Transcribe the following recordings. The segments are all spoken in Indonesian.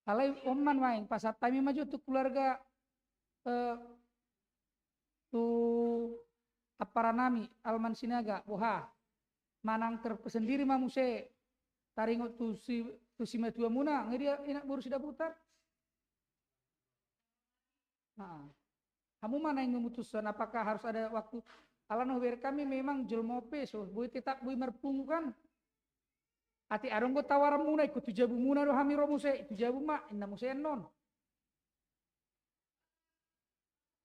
Alai oman main pasat tami maju tu keluarga eh, tu aparanami alman sinaga boha manang tersendiri mamuse taringot tu si matua muna ngedia inak baru sudah putar. Nah, kamu mana yang memutuskan apakah harus ada waktu alano ber kami memang jelmope so bui tetap bui merpung kan ati arong go tawaran muna ikut tujabu muna do hami romuse tujabu mak inna muse non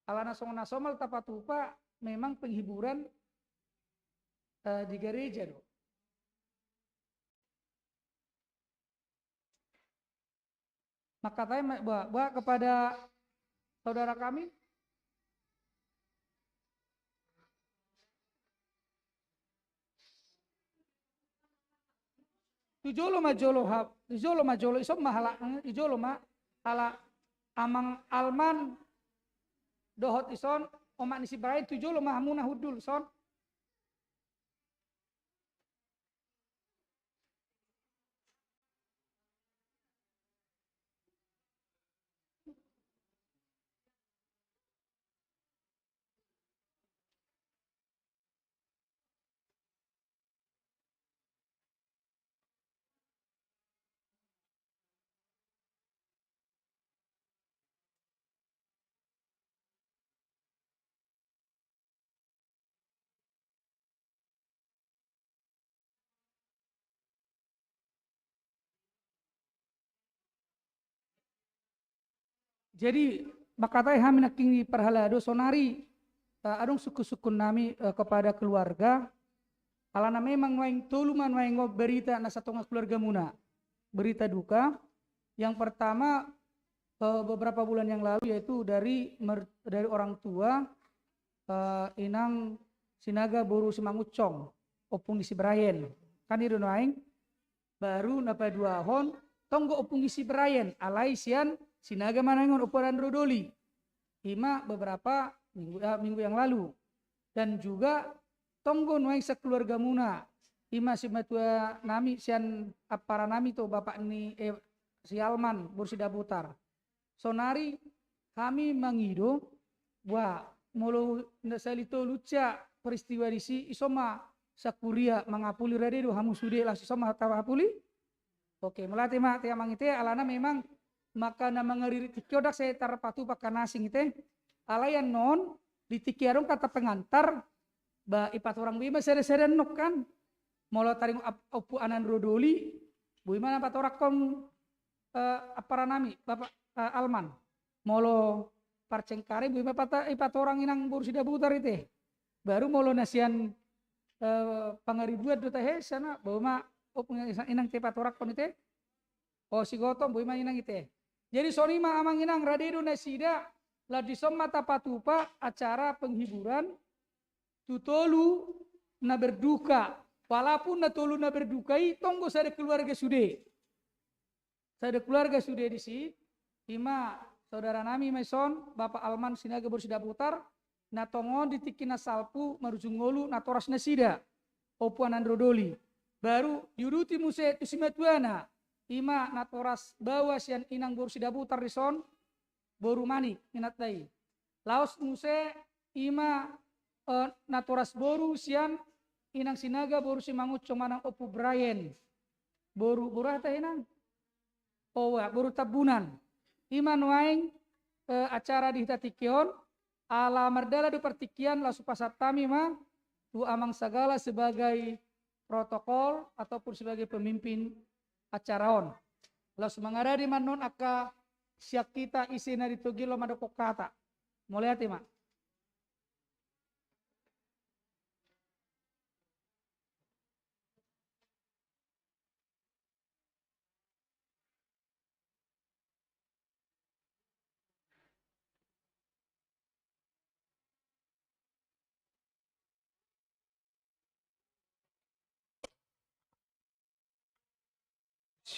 alana songna somal tapatupa memang penghiburan di gereja do. Maka saya bawa kepada saudara kami tujolo ma jolo isom mahala ijolo ma hala amang alman dohot ison omak nisi barai tujolo ma hamuna hudul son. Jadi makatai hamin aking perhala do sonari adong suku-suku nami kepada keluarga alana memang waing tuluman waing berita na satonga keluarga muna berita duka yang pertama beberapa bulan yang lalu yaitu dari orang tua inang sinaga boru simangucong opung isi berayen kan itu naing baru napa dua hon tonggo opung isi berayen alai sian sinaga manangon oporan rodoli hima beberapa minggu yang lalu dan juga tonggo nuai sekeluarga muna hima si matua nami sian apara nami to bapak ni si Alman bersida putar sonari kami mangido wah molo nasalito luca peristiwa disi isoma sakuria mangapuli radedo hamu sude lah sisoma tawapuli oke melati mak tia mangite alana memang maka na mangaririt tikiodak saya tarpatu pakan asing itu alayan non di tikiarong kata pengantar ba ipat orang bima sere-sere nok kan molo taring opu anan rodoli bui mana pat orang kom apara nami bapak Alman molo parcengkare bui mana ipat orang inang bursida butar itu baru molo nasian pangaribuat do teh sana bawa inang tepat orang kon itu oh si gotong bui mana inang itu. Jadi sonima amang inang radedo nasida lah disom mata patupa acara penghiburan tutolu na berduka walaupun na tolu na berdukai tonggo sada keluarga sude di si ima saudara nami maison bapak Alman sinaga bersida putar na tongon ditikina salpu marujungolu na toras nasida opuan androdoli baru diuruti muse tusimatuana ima natoras bawa sian inang boru sida putar rison boru mani inat dai laos muse ima natoras boru sian inang sinaga boru simangucong manang opu Brian boru hata inang boru tabunan ima nuaing acara di hitatikion ala mardala do partikian la supasatami ma tu amang sagala sebagai protokol ataupun sebagai pemimpin acaraon los mangaradi manon aka siak kita isi na ditugilo madoko kata mulai hati mak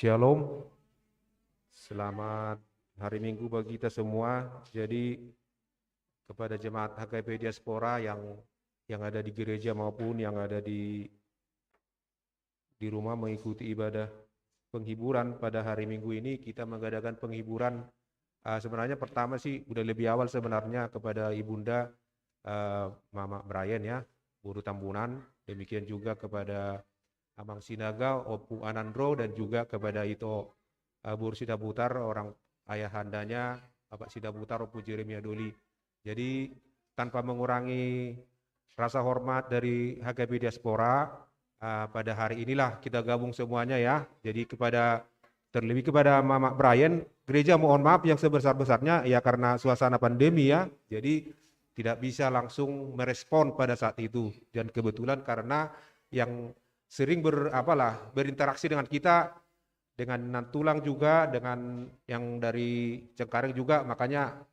Shalom, selamat hari Minggu bagi kita semua. Jadi kepada jemaat HKP Diaspora yang ada di gereja maupun yang ada di rumah mengikuti ibadah penghiburan pada hari Minggu ini. Kita mengadakan penghiburan sebenarnya pertama sih udah lebih awal sebenarnya kepada Ibunda Mama Brian ya, Guru Tambunan, demikian juga kepada Amang Sinaga, Opu Anandro, dan juga kepada Ito Bur Sidabutar, orang ayahandanya Bapak Sidabutar, Opu Jeremia Doli. Jadi tanpa mengurangi rasa hormat dari HKB Diaspora, pada hari inilah kita gabung semuanya ya. Jadi terlebih kepada Mama Brian, gereja mohon maaf yang sebesar-besarnya ya karena suasana pandemi ya. Jadi tidak bisa langsung merespon pada saat itu. Dan kebetulan karena yang sering berinteraksi dengan kita, dengan Nantulang juga, dengan yang dari Cengkareng juga, makanya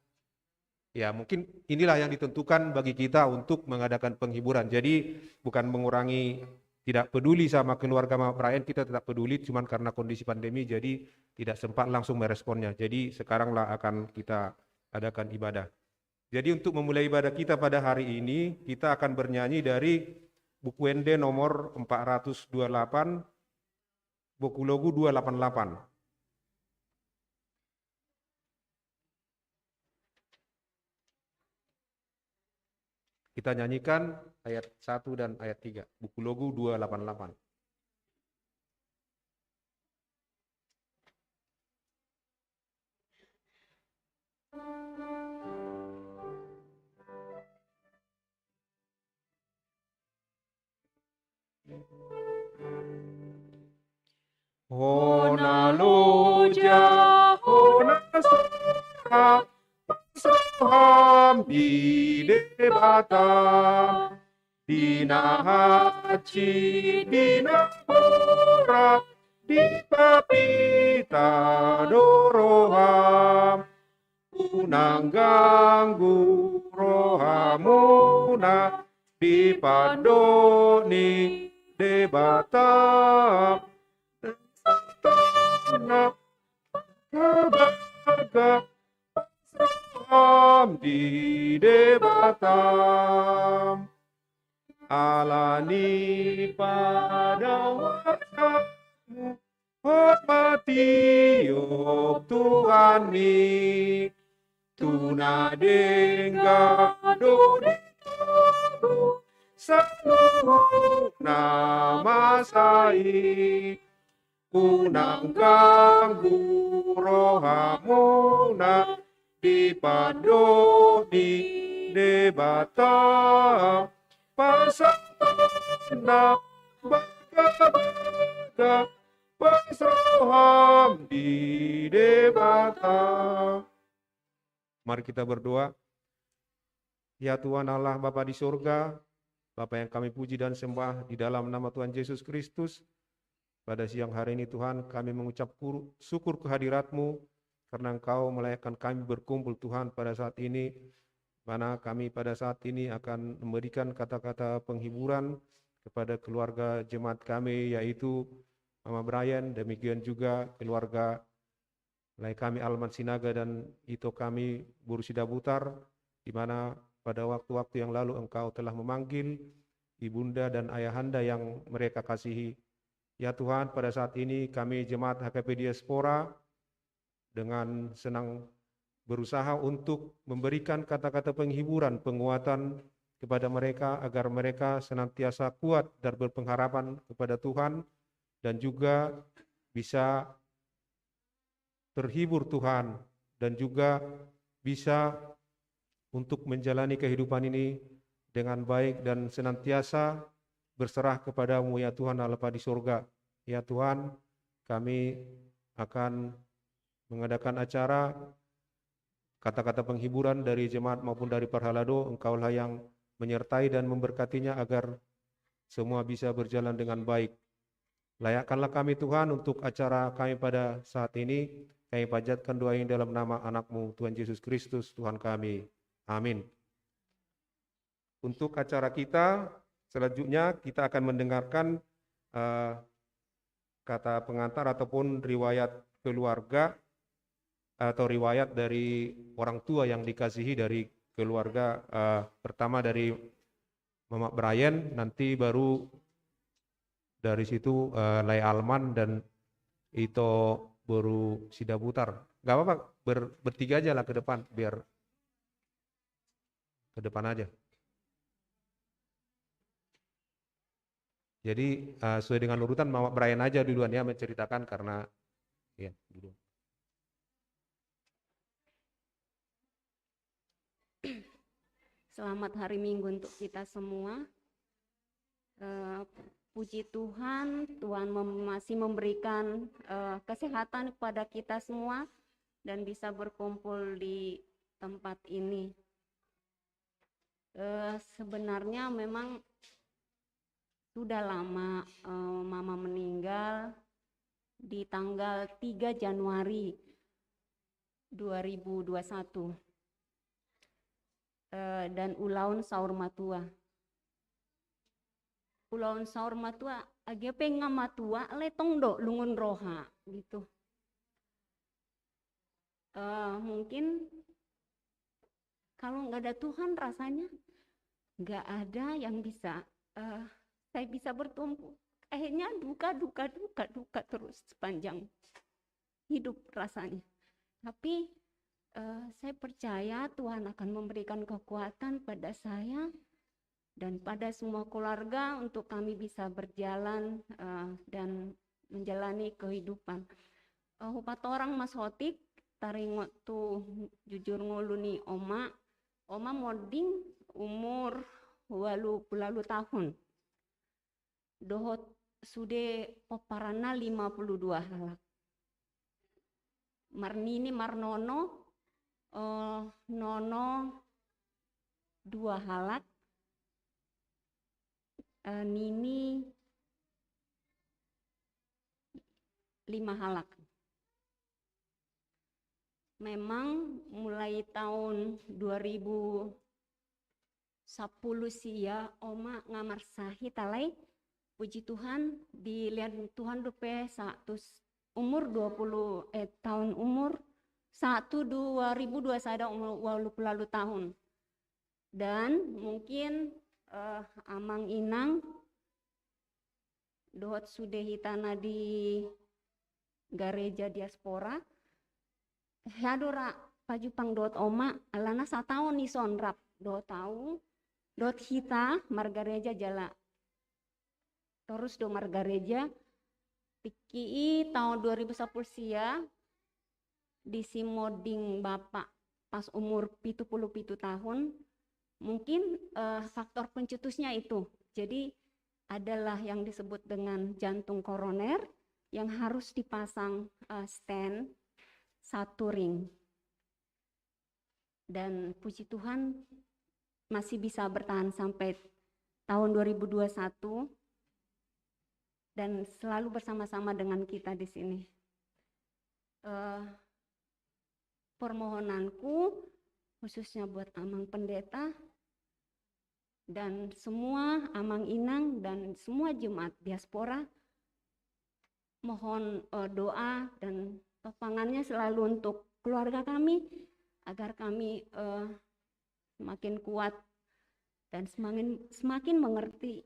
ya mungkin inilah yang ditentukan bagi kita untuk mengadakan penghiburan. Jadi bukan mengurangi tidak peduli sama keluarga Mama Brian, kita tetap peduli, cuman karena kondisi pandemi jadi tidak sempat langsung meresponnya. Jadi sekaranglah akan kita adakan ibadah. Jadi untuk memulai ibadah kita pada hari ini, kita akan bernyanyi dari buku ND nomor 428, buku logu 288. Kita nyanyikan ayat 1 dan ayat 3, buku logu 288. Hona loja, hona soha, soham di debata, dina haci, dina hora, di papita doroham, unang ganggu rohamuna, di padoni debata, na kabaga pasraham di debatam alani pada wajahmu hormati Tuhan mi tuna dengga dodiku seluruh nama sai unang ganggu rohamuna di padoni debata pasana baga pasroham di debata. Mari kita berdoa. Ya Tuhan Allah Bapa di surga, Bapa yang kami puji dan sembah di dalam nama Tuhan Yesus Kristus, pada siang hari ini Tuhan kami mengucap syukur kehadirat-Mu karena Engkau melayakkan kami berkumpul Tuhan pada saat ini, mana kami pada saat ini akan memberikan kata-kata penghiburan kepada keluarga jemaat kami, yaitu Mama Brian, demikian juga keluarga lain kami Alman Sinaga dan Ito kami Buru Sidabutar, di mana pada waktu-waktu yang lalu Engkau telah memanggil ibunda dan ayahanda yang mereka kasihi. Ya Tuhan, pada saat ini kami jemaat HKP Diaspora dengan senang berusaha untuk memberikan kata-kata penghiburan, penguatan kepada mereka agar mereka senantiasa kuat dan berpengharapan kepada Tuhan dan juga bisa terhibur Tuhan dan juga bisa untuk menjalani kehidupan ini dengan baik dan senantiasa berserah kepadamu ya Tuhan Allah di surga. Ya Tuhan, kami akan mengadakan acara kata-kata penghiburan dari jemaat maupun dari Parhalado. Engkaulah yang menyertai dan memberkatinya agar semua bisa berjalan dengan baik. Layakkanlah kami Tuhan untuk acara kami pada saat ini. Kami panjatkan doa ini dalam nama anak-Mu Tuhan Yesus Kristus Tuhan kami. Amin. Untuk acara kita selanjutnya kita akan mendengarkan kata pengantar ataupun riwayat keluarga atau riwayat dari orang tua yang dikasihi dari keluarga, pertama dari Mama Brian, nanti baru dari situ Lai Alman dan Ito baru sida putar. Gak apa-apa, bertiga aja lah ke depan, biar ke depan aja. Jadi sesuai dengan urutan Mama Brian aja duluan ya menceritakan karena ya dulu. Selamat hari Minggu untuk kita semua. Puji Tuhan, Tuhan masih memberikan kesehatan kepada kita semua dan bisa berkumpul di tempat ini. Sebenarnya memang sudah lama Mama meninggal di tanggal 3 Januari 2021 dan ulaun saur matua. Ulaun saur matua agepe ngamatua letong do lungun roha gitu. Mungkin kalau nggak ada Tuhan rasanya nggak ada yang bisa saya bisa bertumpu. Akhirnya duka terus sepanjang hidup rasanya. Tapi saya percaya Tuhan akan memberikan kekuatan pada saya dan pada semua keluarga untuk kami bisa berjalan dan menjalani kehidupan. Hupat orang Mas Hotik taringot tu jujur nguluni oma moding umur 80 tahun. Dohot sude poparana 52 halak. Marnini Marnono nono 2 halak. Nini 5 halak. Memang mulai tahun 2010 sia oma ngamar sahi talai puji Tuhan dilihat Tuhan rupe umur 20 tahun umur 2002 saya ada umur 20 tahun dan mungkin amang inang dohot sudah hitana di gereja diaspora hadora pajupang dot oma alana 1 tahun nih sonrap 2 tahun dot hita margareja jala terus do margareja tiki tahun 2010 sia di simoding bapak pas umur 77 tahun mungkin faktor pencetusnya itu jadi adalah yang disebut dengan jantung koroner yang harus dipasang stent 1 ring dan puji Tuhan masih bisa bertahan sampai tahun 2021 dan selalu bersama-sama dengan kita di sini. Permohonanku khususnya buat Amang Pendeta dan semua Amang Inang dan semua jemaat diaspora mohon doa dan topangannya selalu untuk keluarga kami agar kami semakin kuat dan semakin mengerti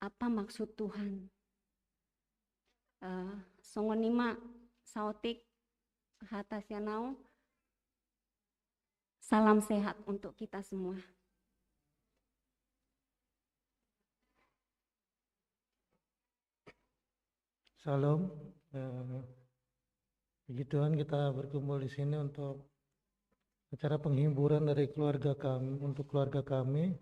apa maksud Tuhan. Songonima sautik hatasyanau salam sehat untuk kita semua. Salam, puji Tuhan kita berkumpul di sini untuk acara penghiburan dari keluarga kami, untuk keluarga kami.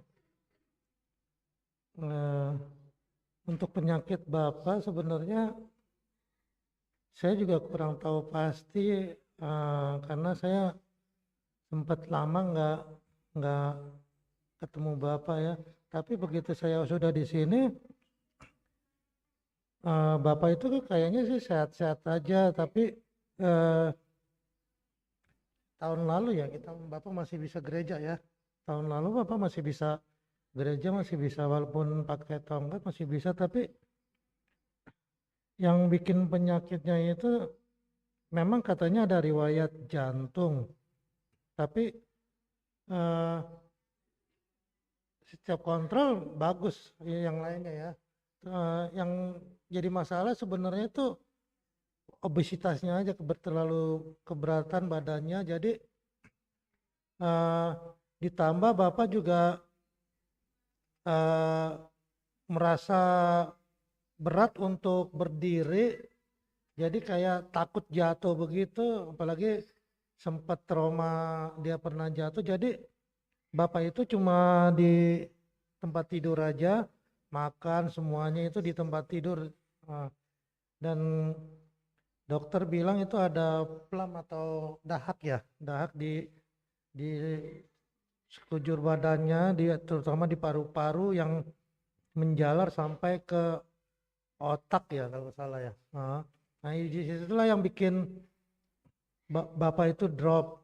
Untuk penyakit Bapak sebenarnya saya juga kurang tahu pasti karena saya sempat lama nggak ketemu Bapak ya. Tapi begitu saya sudah di sini, Bapak itu kayaknya sih sehat-sehat aja. Tapi tahun lalu ya Bapak masih bisa gereja ya. Tahun lalu Bapak masih bisa gereja, masih bisa walaupun pakai tongkat masih bisa. Tapi yang bikin penyakitnya itu memang katanya ada riwayat jantung, tapi setiap kontrol bagus yang lainnya ya. Yang jadi masalah sebenarnya itu obesitasnya aja terlalu keberatan badannya, jadi ditambah Bapak juga merasa berat untuk berdiri, jadi kayak takut jatuh begitu, apalagi sempat trauma dia pernah jatuh, jadi Bapak itu cuma di tempat tidur aja, makan semuanya itu di tempat tidur. Dan dokter bilang itu ada plam atau dahak ya, dahak di sekujur badannya, terutama di paru-paru yang menjalar sampai ke otak ya kalau salah ya. Nah, di situlah yang bikin Bapak itu drop.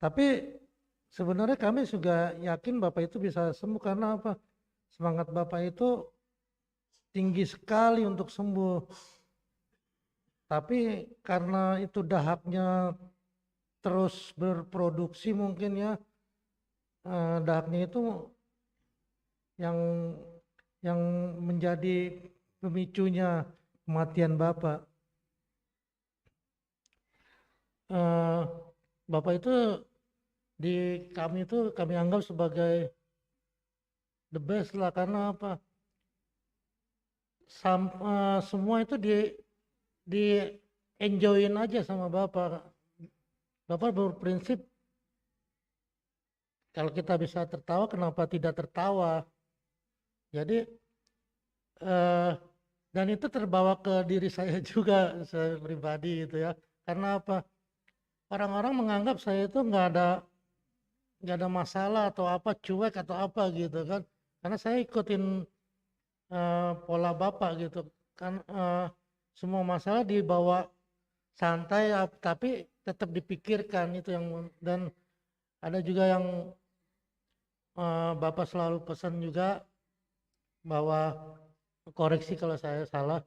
Tapi sebenarnya kami juga yakin Bapak itu bisa sembuh karena apa? Semangat Bapak itu tinggi sekali untuk sembuh. Tapi karena itu dahaknya terus berproduksi mungkin ya, dahaknya itu yang menjadi pemicunya kematian Bapak. Bapak itu di kami itu kami anggap sebagai the best lah, karena apa? Semua itu di enjoyin aja sama Bapak. Bapak berprinsip kalau kita bisa tertawa, kenapa tidak tertawa? Jadi dan itu terbawa ke diri saya juga, saya pribadi gitu ya. Karena apa? Orang-orang menganggap saya itu nggak ada masalah atau apa, cuek atau apa gitu kan. Karena saya ikutin pola Bapak gitu kan, semua masalah dibawa santai tapi tetap dipikirkan itu yang. Dan ada juga yang Bapak selalu pesan juga bahwa, koreksi kalau saya salah,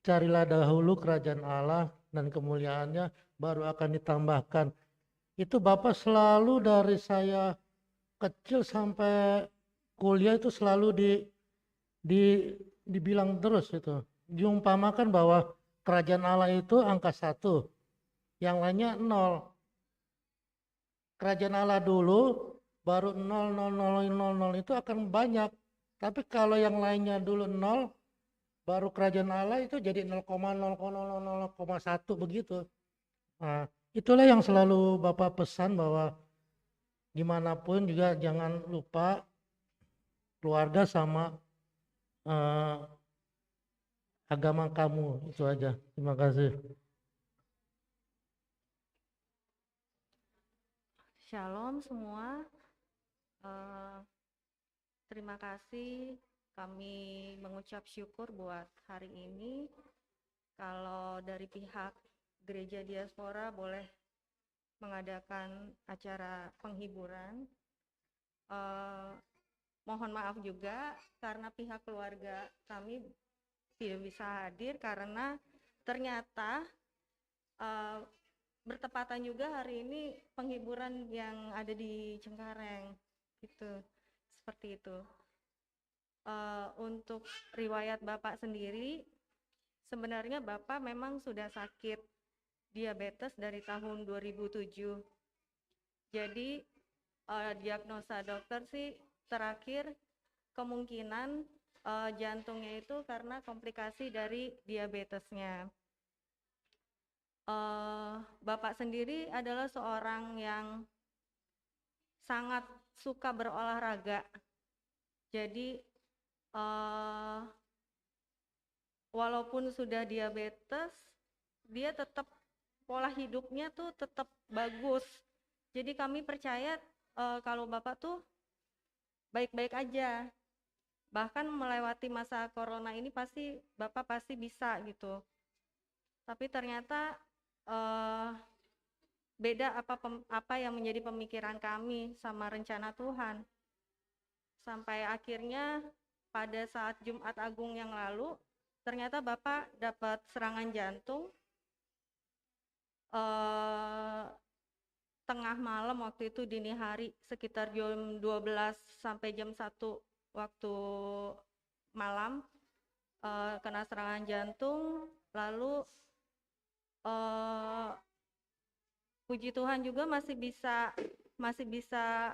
carilah dahulu kerajaan Allah dan kemuliaannya, baru akan ditambahkan. Itu Bapak selalu dari saya kecil sampai kuliah itu selalu dibilang terus itu. Diumpamakan bahwa kerajaan Allah itu angka 1, yang lainnya 0. Kerajaan Allah dulu, baru 0, 0, 0, 0, 0 itu akan banyak. Tapi kalau yang lainnya dulu 0, baru kerajaan Allah itu jadi 0,0,0,1 begitu. Nah, itulah yang selalu Bapak pesan bahwa gimana pun juga jangan lupa keluarga sama agama kamu, itu aja. Terima kasih. Shalom semua. Terima kasih. Kami mengucap syukur buat hari ini. Kalau dari pihak Gereja Diaspora boleh mengadakan acara penghiburan. Mohon maaf juga karena pihak keluarga kami tidak bisa hadir karena ternyata bertepatan juga hari ini penghiburan yang ada di Cengkareng gitu, seperti itu. Untuk riwayat Bapak sendiri, sebenarnya Bapak memang sudah sakit diabetes dari tahun 2007. Jadi diagnosa dokter sih terakhir kemungkinan jantungnya itu karena komplikasi dari diabetesnya. Bapak sendiri adalah seorang yang sangat suka berolahraga. Jadi walaupun sudah diabetes, dia tetap pola hidupnya tuh tetap bagus. Jadi kami percaya kalau Bapak tuh baik-baik aja. Bahkan melewati masa corona ini Bapak pasti bisa gitu. Tapi ternyata beda apa yang menjadi pemikiran kami sama rencana Tuhan. Sampai akhirnya pada saat Jumat Agung yang lalu, ternyata Bapak dapat serangan jantung tengah malam, waktu itu dini hari sekitar jam 12 sampai jam 1 waktu malam. kena serangan jantung, lalu eh, puji Tuhan juga masih bisa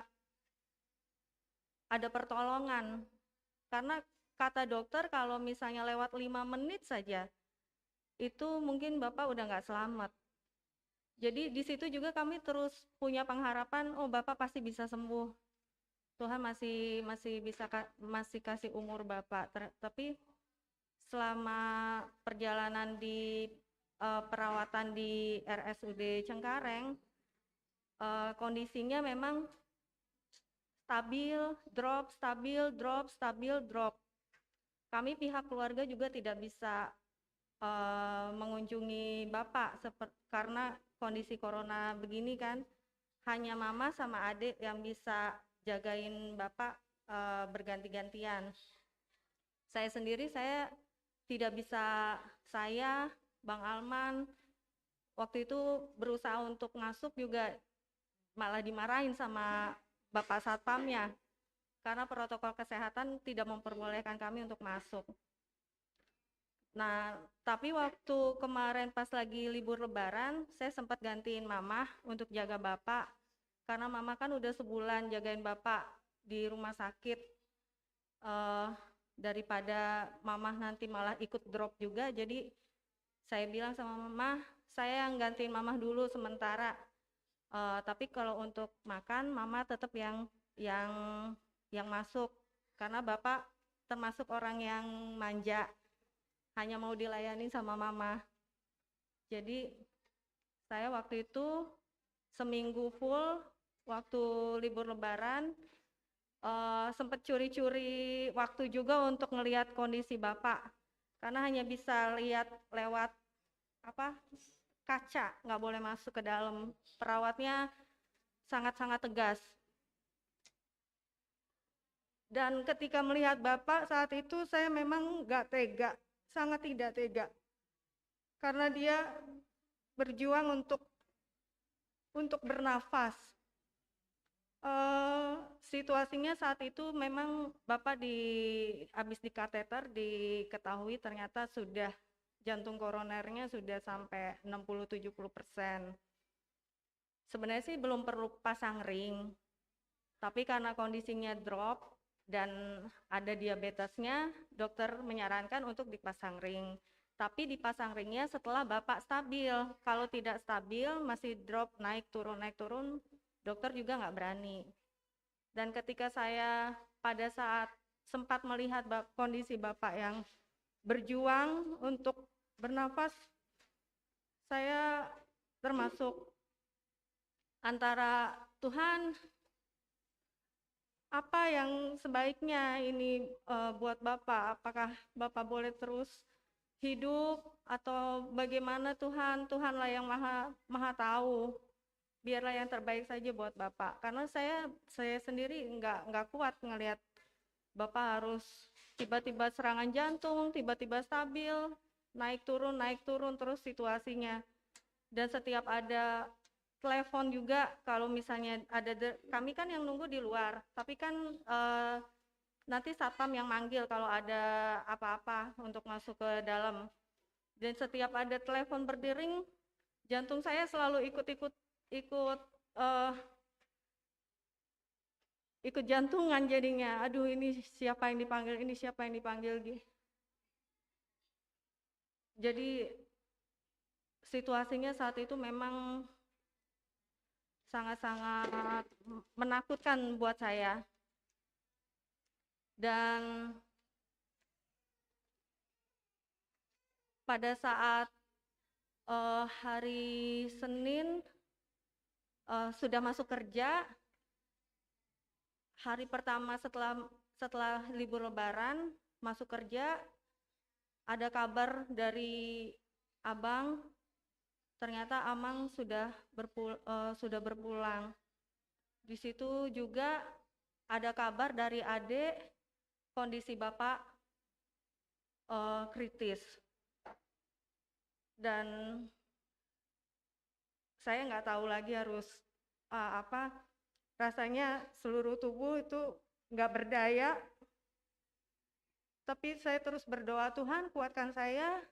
ada pertolongan. Karena kata dokter kalau misalnya lewat 5 menit saja, itu mungkin Bapak udah nggak selamat. Jadi di situ juga kami terus punya pengharapan, oh Bapak pasti bisa sembuh. Tuhan masih kasih umur Bapak. Tapi selama perjalanan di perawatan di RSUD Cengkareng, kondisinya memang stabil, drop, stabil, drop, stabil, drop. Kami pihak keluarga juga tidak bisa mengunjungi Bapak karena kondisi corona begini kan, hanya mama sama adik yang bisa jagain Bapak berganti-gantian. Saya sendiri tidak bisa, Bang Alman waktu itu berusaha untuk masuk juga malah dimarahin sama Bapak Satpamnya karena protokol kesehatan tidak memperbolehkan kami untuk masuk. Nah, tapi waktu kemarin pas lagi libur lebaran, saya sempat gantiin mama untuk jaga Bapak. Karena mama kan udah sebulan jagain Bapak di rumah sakit. Daripada mama nanti malah ikut drop juga, jadi saya bilang sama mama, saya yang gantiin mama dulu sementara. Tapi kalau untuk makan, mama tetap yang masuk. Karena Bapak termasuk orang yang manja, hanya mau dilayani sama mama. Jadi saya waktu itu seminggu full waktu libur lebaran sempat curi-curi waktu juga untuk ngelihat kondisi Bapak. Karena hanya bisa lihat lewat kaca, nggak boleh masuk ke dalam. Perawatnya sangat-sangat tegas. Dan ketika melihat Bapak saat itu saya memang nggak tega, sangat tidak tega, karena dia berjuang untuk bernafas. Situasinya saat itu memang Bapak habis di kateter diketahui ternyata sudah jantung koronernya sudah sampai 60-70%. Sebenarnya sih belum perlu pasang ring, tapi karena kondisinya drop dan ada diabetesnya, dokter menyarankan untuk dipasang ring. Tapi dipasang ringnya setelah Bapak stabil. Kalau tidak stabil, masih drop, naik turun, dokter juga nggak berani. Dan ketika saya pada saat sempat melihat kondisi Bapak yang berjuang untuk bernafas, saya termasuk antara Tuhan, apa yang sebaiknya ini buat Bapak? Apakah Bapak boleh terus hidup atau bagaimana Tuhan? Tuhanlah yang maha tahu. Biarlah yang terbaik saja buat Bapak. Karena saya sendiri nggak kuat ngelihat Bapak harus tiba-tiba serangan jantung, tiba-tiba stabil, naik turun terus situasinya. Dan setiap ada telepon juga, kalau misalnya kami kan yang nunggu di luar, tapi kan nanti satpam yang manggil kalau ada apa-apa untuk masuk ke dalam. Dan setiap ada telepon berdering, jantung saya selalu ikut jantungan jadinya. Aduh, ini siapa yang dipanggil, Jadi situasinya saat itu memang sangat-sangat menakutkan buat saya. Dan pada saat hari Senin sudah masuk kerja, hari pertama setelah libur lebaran masuk kerja, ada kabar dari abang, ternyata Amang sudah berpulang. Di situ juga ada kabar dari adik, kondisi Bapak kritis. Dan saya nggak tahu lagi harus rasanya seluruh tubuh itu nggak berdaya. tapi saya terus berdoa, Tuhan kuatkan saya,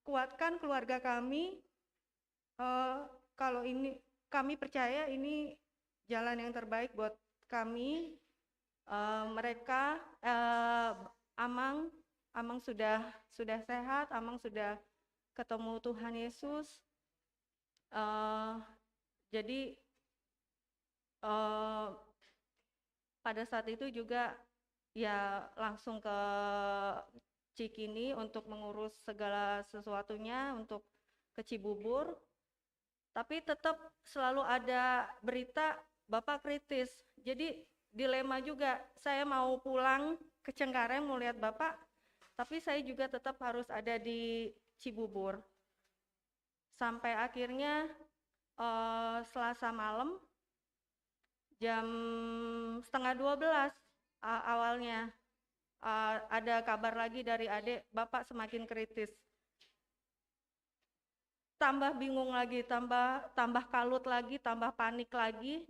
kuatkan keluarga kami, kalau ini kami percaya ini jalan yang terbaik buat kami. Mereka Amang sudah sehat, Amang sudah ketemu Tuhan Yesus. Jadi pada saat itu juga ya langsung ke Cikini untuk mengurus segala sesuatunya, untuk ke Cibubur. Tapi tetap selalu ada berita Bapak kritis. Jadi dilema juga, saya mau pulang ke Cengkareng mau lihat Bapak, tapi saya juga tetap harus ada di Cibubur. Sampai akhirnya Selasa malam jam 11:30 awalnya ada kabar lagi dari adik, Bapak semakin kritis. Tambah bingung lagi, tambah kalut lagi, tambah panik lagi.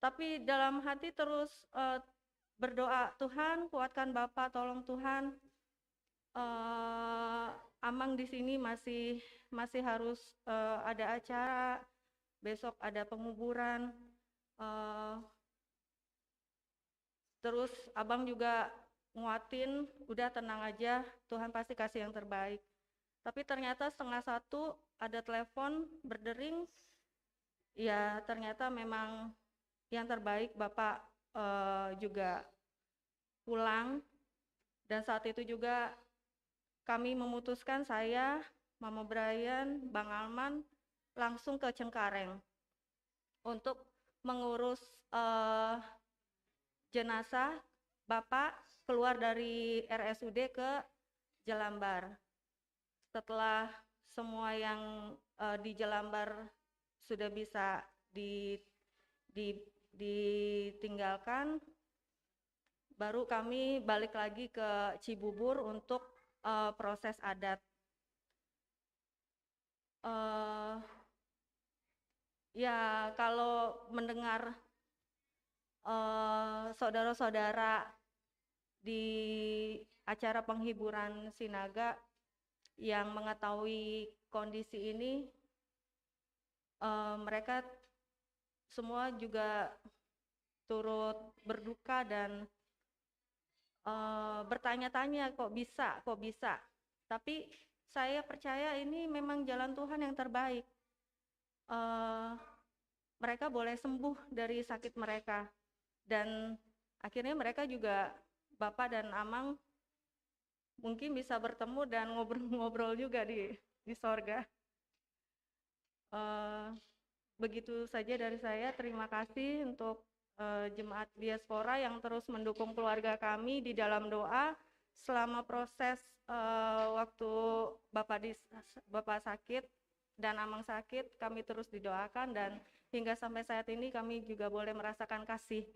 Tapi dalam hati terus berdoa, Tuhan kuatkan Bapak, tolong Tuhan. Amang di sini masih harus ada acara, besok ada penguburan. Terus abang juga nguatin, udah tenang aja, Tuhan pasti kasih yang terbaik. Tapi ternyata 12:30 ada telepon berdering, ya ternyata memang yang terbaik Bapak juga pulang. Dan saat itu juga kami memutuskan, saya, Mama Brian, Bang Alman langsung ke Cengkareng untuk mengurus jenazah Bapak keluar dari RSUD ke Jelambar. Setelah semua yang di Jelambar sudah bisa ditinggalkan, baru kami balik lagi ke Cibubur untuk proses adat. Ya kalau mendengar saudara-saudara di acara penghiburan Sinaga yang mengetahui kondisi ini, mereka semua juga turut berduka dan bertanya-tanya kok bisa. Tapi saya percaya ini memang jalan Tuhan yang terbaik. Mereka boleh sembuh dari sakit mereka, dan akhirnya mereka juga, Bapak dan Amang mungkin bisa bertemu dan ngobrol-ngobrol juga di sorga. Begitu saja dari saya. Terima kasih untuk jemaat diaspora yang terus mendukung keluarga kami di dalam doa selama proses waktu Bapak sakit dan Amang sakit. Kami terus didoakan, dan hingga sampai saat ini kami juga boleh merasakan kasih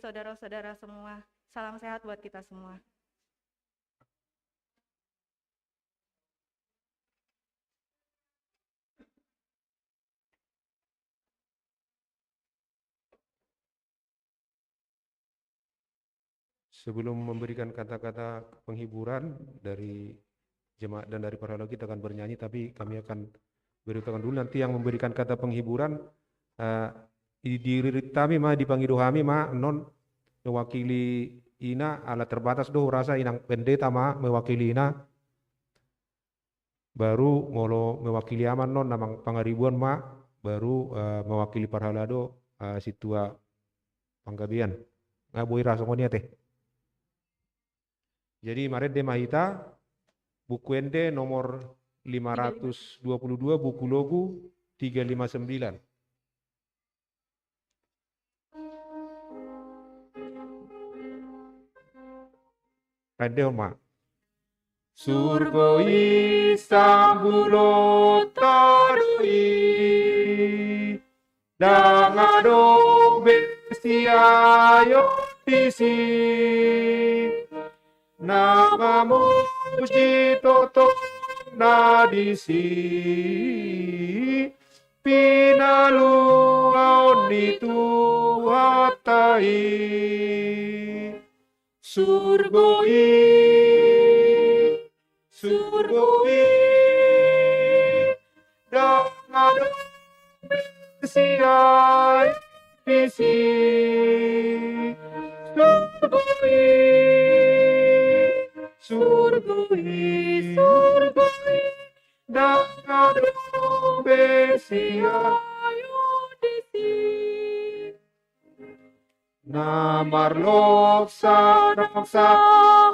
saudara-saudara semua. Salam sehat buat kita semua. Sebelum memberikan kata-kata penghiburan dari jemaat dan dari para kita akan bernyanyi, tapi kami akan beritakan dulu nanti yang memberikan kata penghiburan diri kami dipanggil dohami non mewakili ina ala terbatas rasa inang pendeta mewakili ina, baru ngolo mewakili aman non namang pangaribuan baru mewakili parhalado situa panggabian ngaboi rasokonia teh. Jadi Maret de Mahita, buku ende nomor 522, buku logu 359. Ende oma. Surgoi sambulo tarui, dangado besiayo tisi. Namamuji toto nadisi, pinaluau ni tuhatai, surgoi, surgoi, dangado siai visi, surgoi, surgoi, surgoi, dangado siai visi. Namar loksa noksa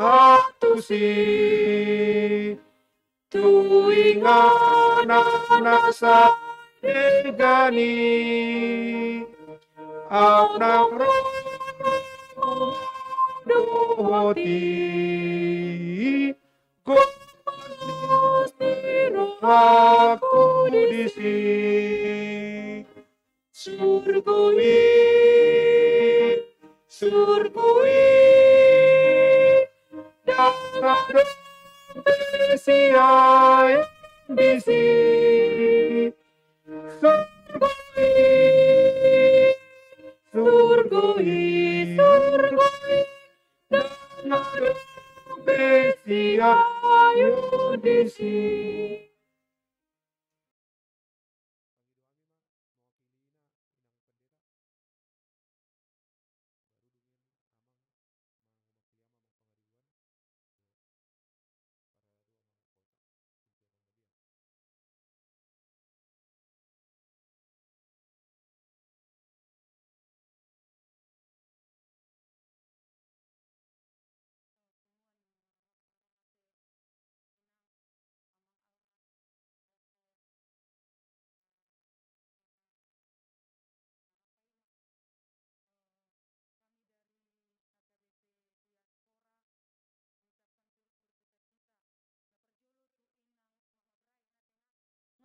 atusi tuingana nasa egani aunang dohoti aku disi surgoi, surgoi, dangado siai bisi, surgoi, surgoi, surgoi, dangado siai bisi.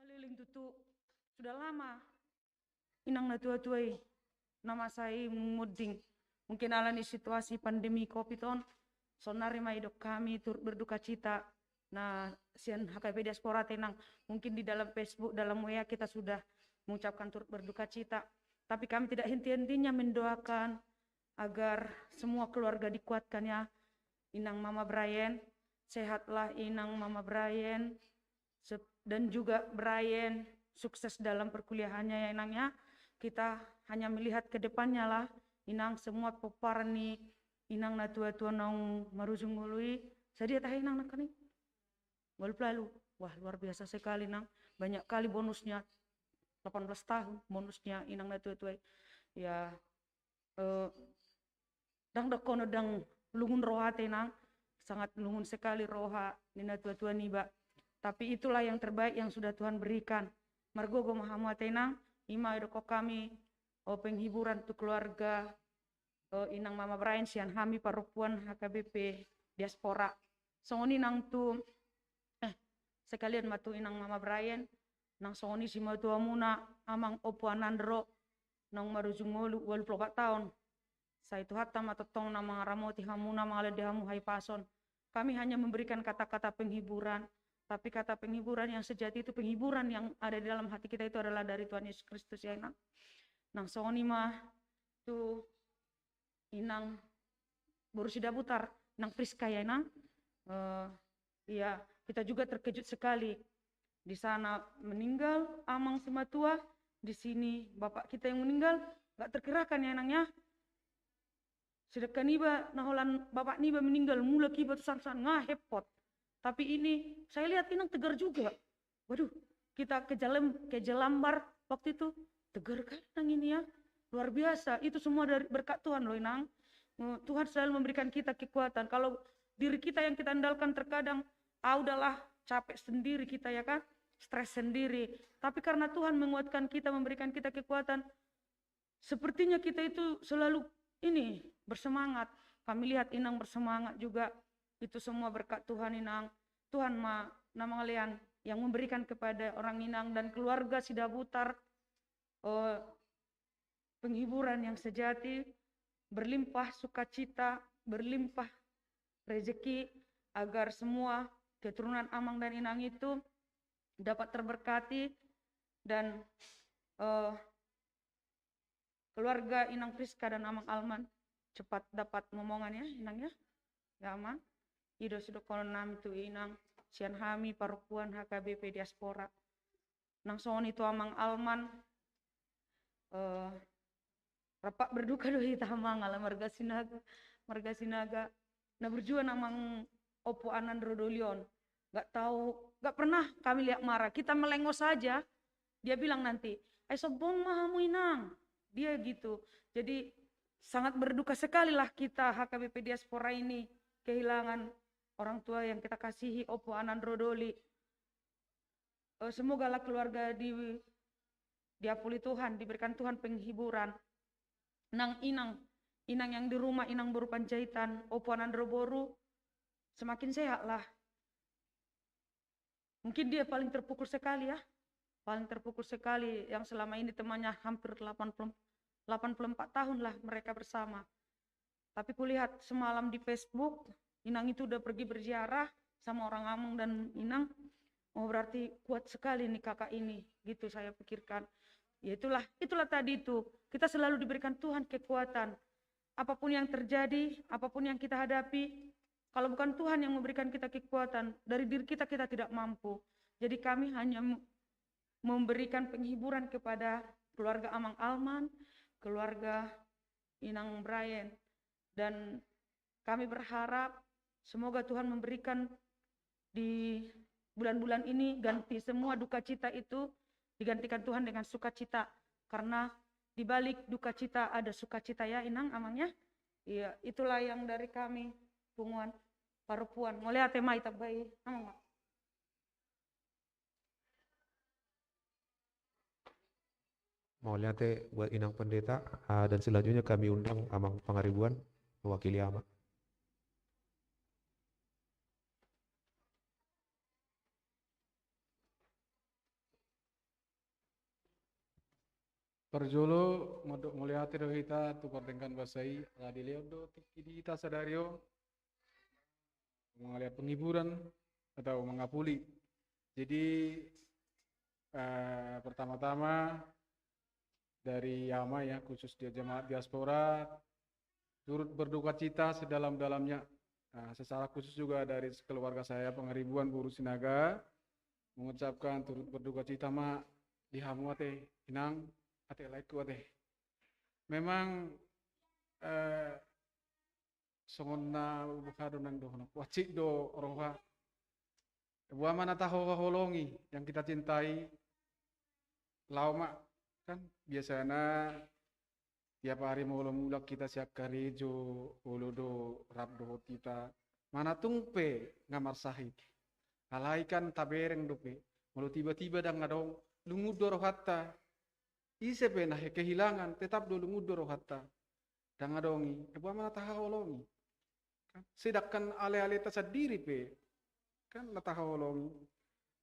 Ngeliling tutu sudah lama inang na tua-tuai nama saya muding mungkin alani situasi pandemi covid on sonari mai dok kami turut berduka cita nah sian HKB diaspora tenang mungkin di dalam Facebook dalam WA kita sudah mengucapkan turut berduka cita tapi kami tidak henti-hentinya mendoakan agar semua keluarga dikuatkan ya inang Mama Brian sehatlah inang Mama Brian dan juga Brian sukses dalam perkuliahannya ya inangnya kita hanya melihat ke depannya lah inang semua peparan nih inang na tua-tua nong marujung ngului saya tah inang nak nih lalu wah luar biasa sekali nang banyak kali bonusnya 18 tahun bonusnya inang na tua-tua ya dang kono dang lungun roha tenang sangat lungun sekali roha nina tua-tua niba tapi itulah yang terbaik yang sudah Tuhan berikan. Margogo Mahamua tenang, ima idoko kami penghiburan untuk keluarga inang Mama Brian sian hami parupuan HKBP diaspora. Songoni nang tu sekalian matu inang Mama Brian nang songoni si matu amuna amang opo anandro nang marujungolu 24 tahun. Saya itu hatta matotong nama ramoti hamuna mangale dehamu hai pason. Kami hanya memberikan kata-kata penghiburan. Tapi kata penghiburan yang sejati itu penghiburan yang ada di dalam hati kita itu adalah dari Tuhan Yesus Kristus ya inang. Nang songoni mah tu inang baru sudah putar nang Priska ya inang. Iya kita juga terkejut sekali di sana meninggal amang sematua di sini bapak kita yang meninggal nggak terkirakan ya inangnya. Sedangkan niba naholan bapak niba meninggal mula kibat san-san ngahepot. Tapi ini saya lihat inang tegar juga. Waduh, kita ke Jelambar waktu itu tegar kan inang ini ya. Luar biasa. Itu semua dari berkat Tuhan loh inang. Tuhan selalu memberikan kita kekuatan. Kalau diri kita yang kita andalkan terkadang udahlah capek sendiri kita ya kan. Stres sendiri. Tapi karena Tuhan menguatkan kita, memberikan kita kekuatan. Sepertinya kita itu selalu ini bersemangat. Kami lihat inang bersemangat juga. Itu semua berkat Tuhan inang. Tuhan nama kalian yang memberikan kepada orang inang dan keluarga Sidabutar penghiburan yang sejati, berlimpah sukacita, berlimpah rezeki agar semua keturunan amang dan inang itu dapat terberkati dan keluarga inang Priska dan amang Alman cepat dapat momongan ya inang ya. ya ma ido sudah kono nami tu inang sian hami parupuan HKBP diaspora nang son itu amang alman rapak berduka dohi tamang ala marga sinaga na berjuang amang opo anan rodolion nggak pernah kami lihat marah, kita melengos saja dia bilang nanti ay sobong mahamu inang dia gitu. Jadi sangat berduka sekali lah kita HKBP diaspora ini kehilangan orang tua yang kita kasihi opo anan rodoli. Semoga lah keluarga diapuli Tuhan, diberikan Tuhan penghiburan. Nang inang yang di rumah, inang baru panjaitan, opo anan roboru, semakin sehat lah. Mungkin dia paling terpukul sekali ya, paling terpukul sekali yang selama ini temannya hampir 84 tahun lah mereka bersama. Tapi kulihat semalam di Facebook, inang itu udah pergi berziarah sama orang Amang dan inang. Oh berarti kuat sekali nih kakak ini, gitu saya pikirkan. Ya itulah tadi itu. Kita selalu diberikan Tuhan kekuatan. Apapun yang terjadi, apapun yang kita hadapi, kalau bukan Tuhan yang memberikan kita kekuatan, dari diri kita tidak mampu. Jadi kami hanya memberikan penghiburan kepada keluarga Amang Alman, keluarga Inang Brian. Dan kami berharap semoga Tuhan memberikan di bulan-bulan ini ganti semua duka cita itu, digantikan Tuhan dengan sukacita. Karena di balik duka cita ada sukacita ya Inang Amangnya. Iya, itulah yang dari kami punguan parupuan. Mulai ate mai tabai Amang. Mau lihat buat Inang Pendeta dan selanjutnya kami undang Amang Pangaribuan mewakili Amang. Perjolo modok muliati rohita tu pertengkan basai adilio do tikidita sadario mengaliat penghiburan atau mengapuli. Jadi pertama-tama dari Yama ya khusus dia jemaat diaspora turut berduka cita sedalam-dalamnya. Secara khusus juga dari keluarga saya Pangaribuan Guru Sinaga mengucapkan turut berduka cita ma dihamu ate inang ate laiku ate. Memang songonna bukado nang dohono wacik do roha buah mana tahu holongi yang kita cintai lama kan biasanya tiap hari mulak kita siap karejo uludo rabdo kita mana tungpe ngamar sahid alaikan tabereng dope malu tiba-tiba dang ngadong lungudoro hatta ise penah kehilangan tetap dulu ngudoro hatta dang ngadongi buah mana tahu holongi kan sedangkan ale-ale tasadiri pe kan nataholong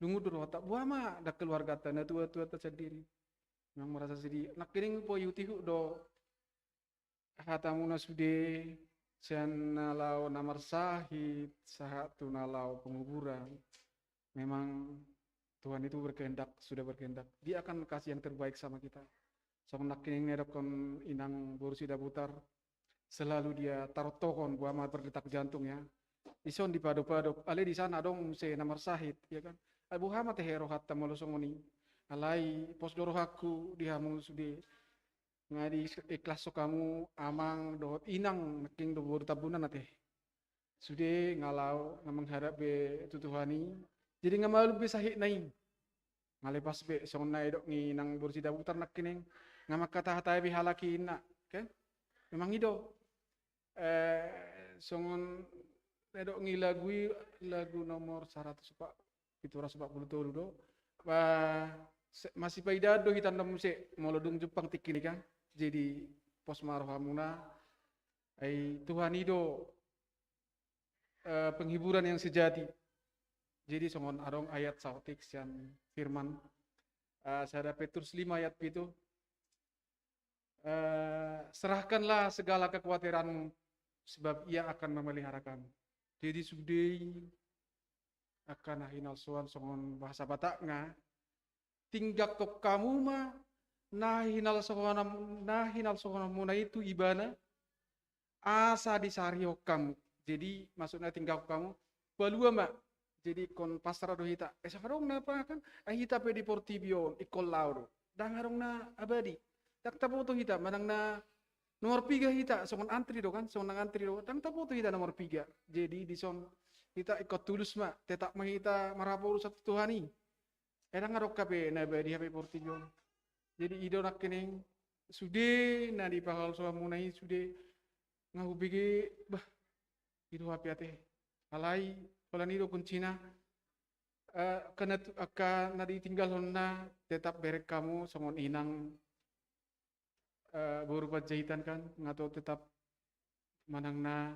lungudur hatta buah ma dak keluarga tana tua-tua tasadiri yang merasa sedih nak kiring po yutihu do hatamuna sude sian nalau namar sahid sahatu nalau penguburan. Memang Tuhan itu berkehendak, sudah berkehendak dia akan kasih yang terbaik sama kita. So nak kiring nedokon inang borusida putar selalu dia taruh tohon buah ma berdetak jantung ya. Ison di pado-pado ale di sana dong se namar sahid ya kan Abu Hamad hero hatta molosongoni alai pos doro haku dihamu sude ngadi ikhlas so kamu amang dohot inang naking do boru tabunan ate sude ngalau ngamengharap be tutuhani jadi ngamalu be sahid nai ngalepas be song nai dok ngi nang borsida putar nakining ngamak kata hatai be halaki ina kan memang ido songon nedok ngilagui lagu nomor 740 do masih paidado hitan dom se molodung Jepang tikini kan jadi pos marhamuna ai Tuhan ido penghiburan yang sejati. Jadi songon adong ayat sautik sian firman sada Petrus 5 ayat itu serahkanlah segala kekhawatiranmu sebab ia akan memeliharakan. Jadi sudei akan hinal soan songon bahasa Batakna tinggak kok kamu mah nah hinal soan muna itu ibana asa disario kamu Jadi maksudnya tinggal kamu balua mak. Jadi kon pasar do hita. Sakarong na pa kan hita pe di Portibio ikol lauro. Dangarong na abadi. Tak tapo to hita manang na nomor 3 hita songon antri do kan, songon antri do. Tang tapo to hita nomor 3. Jadi di son hita ikut tulus mak, tetap mahita marapuru satu Tuhani. Erang ngarok kape na abadi hape Portibio. Jadi ido nak kening sude na di pahal soa munai sude ngahu bigi bah ido hape ate. Alai Pola nido kuncina kena akan nadi tinggal honna tetap berek kamu songon inang berupa jahitan kan ngato tetap manang na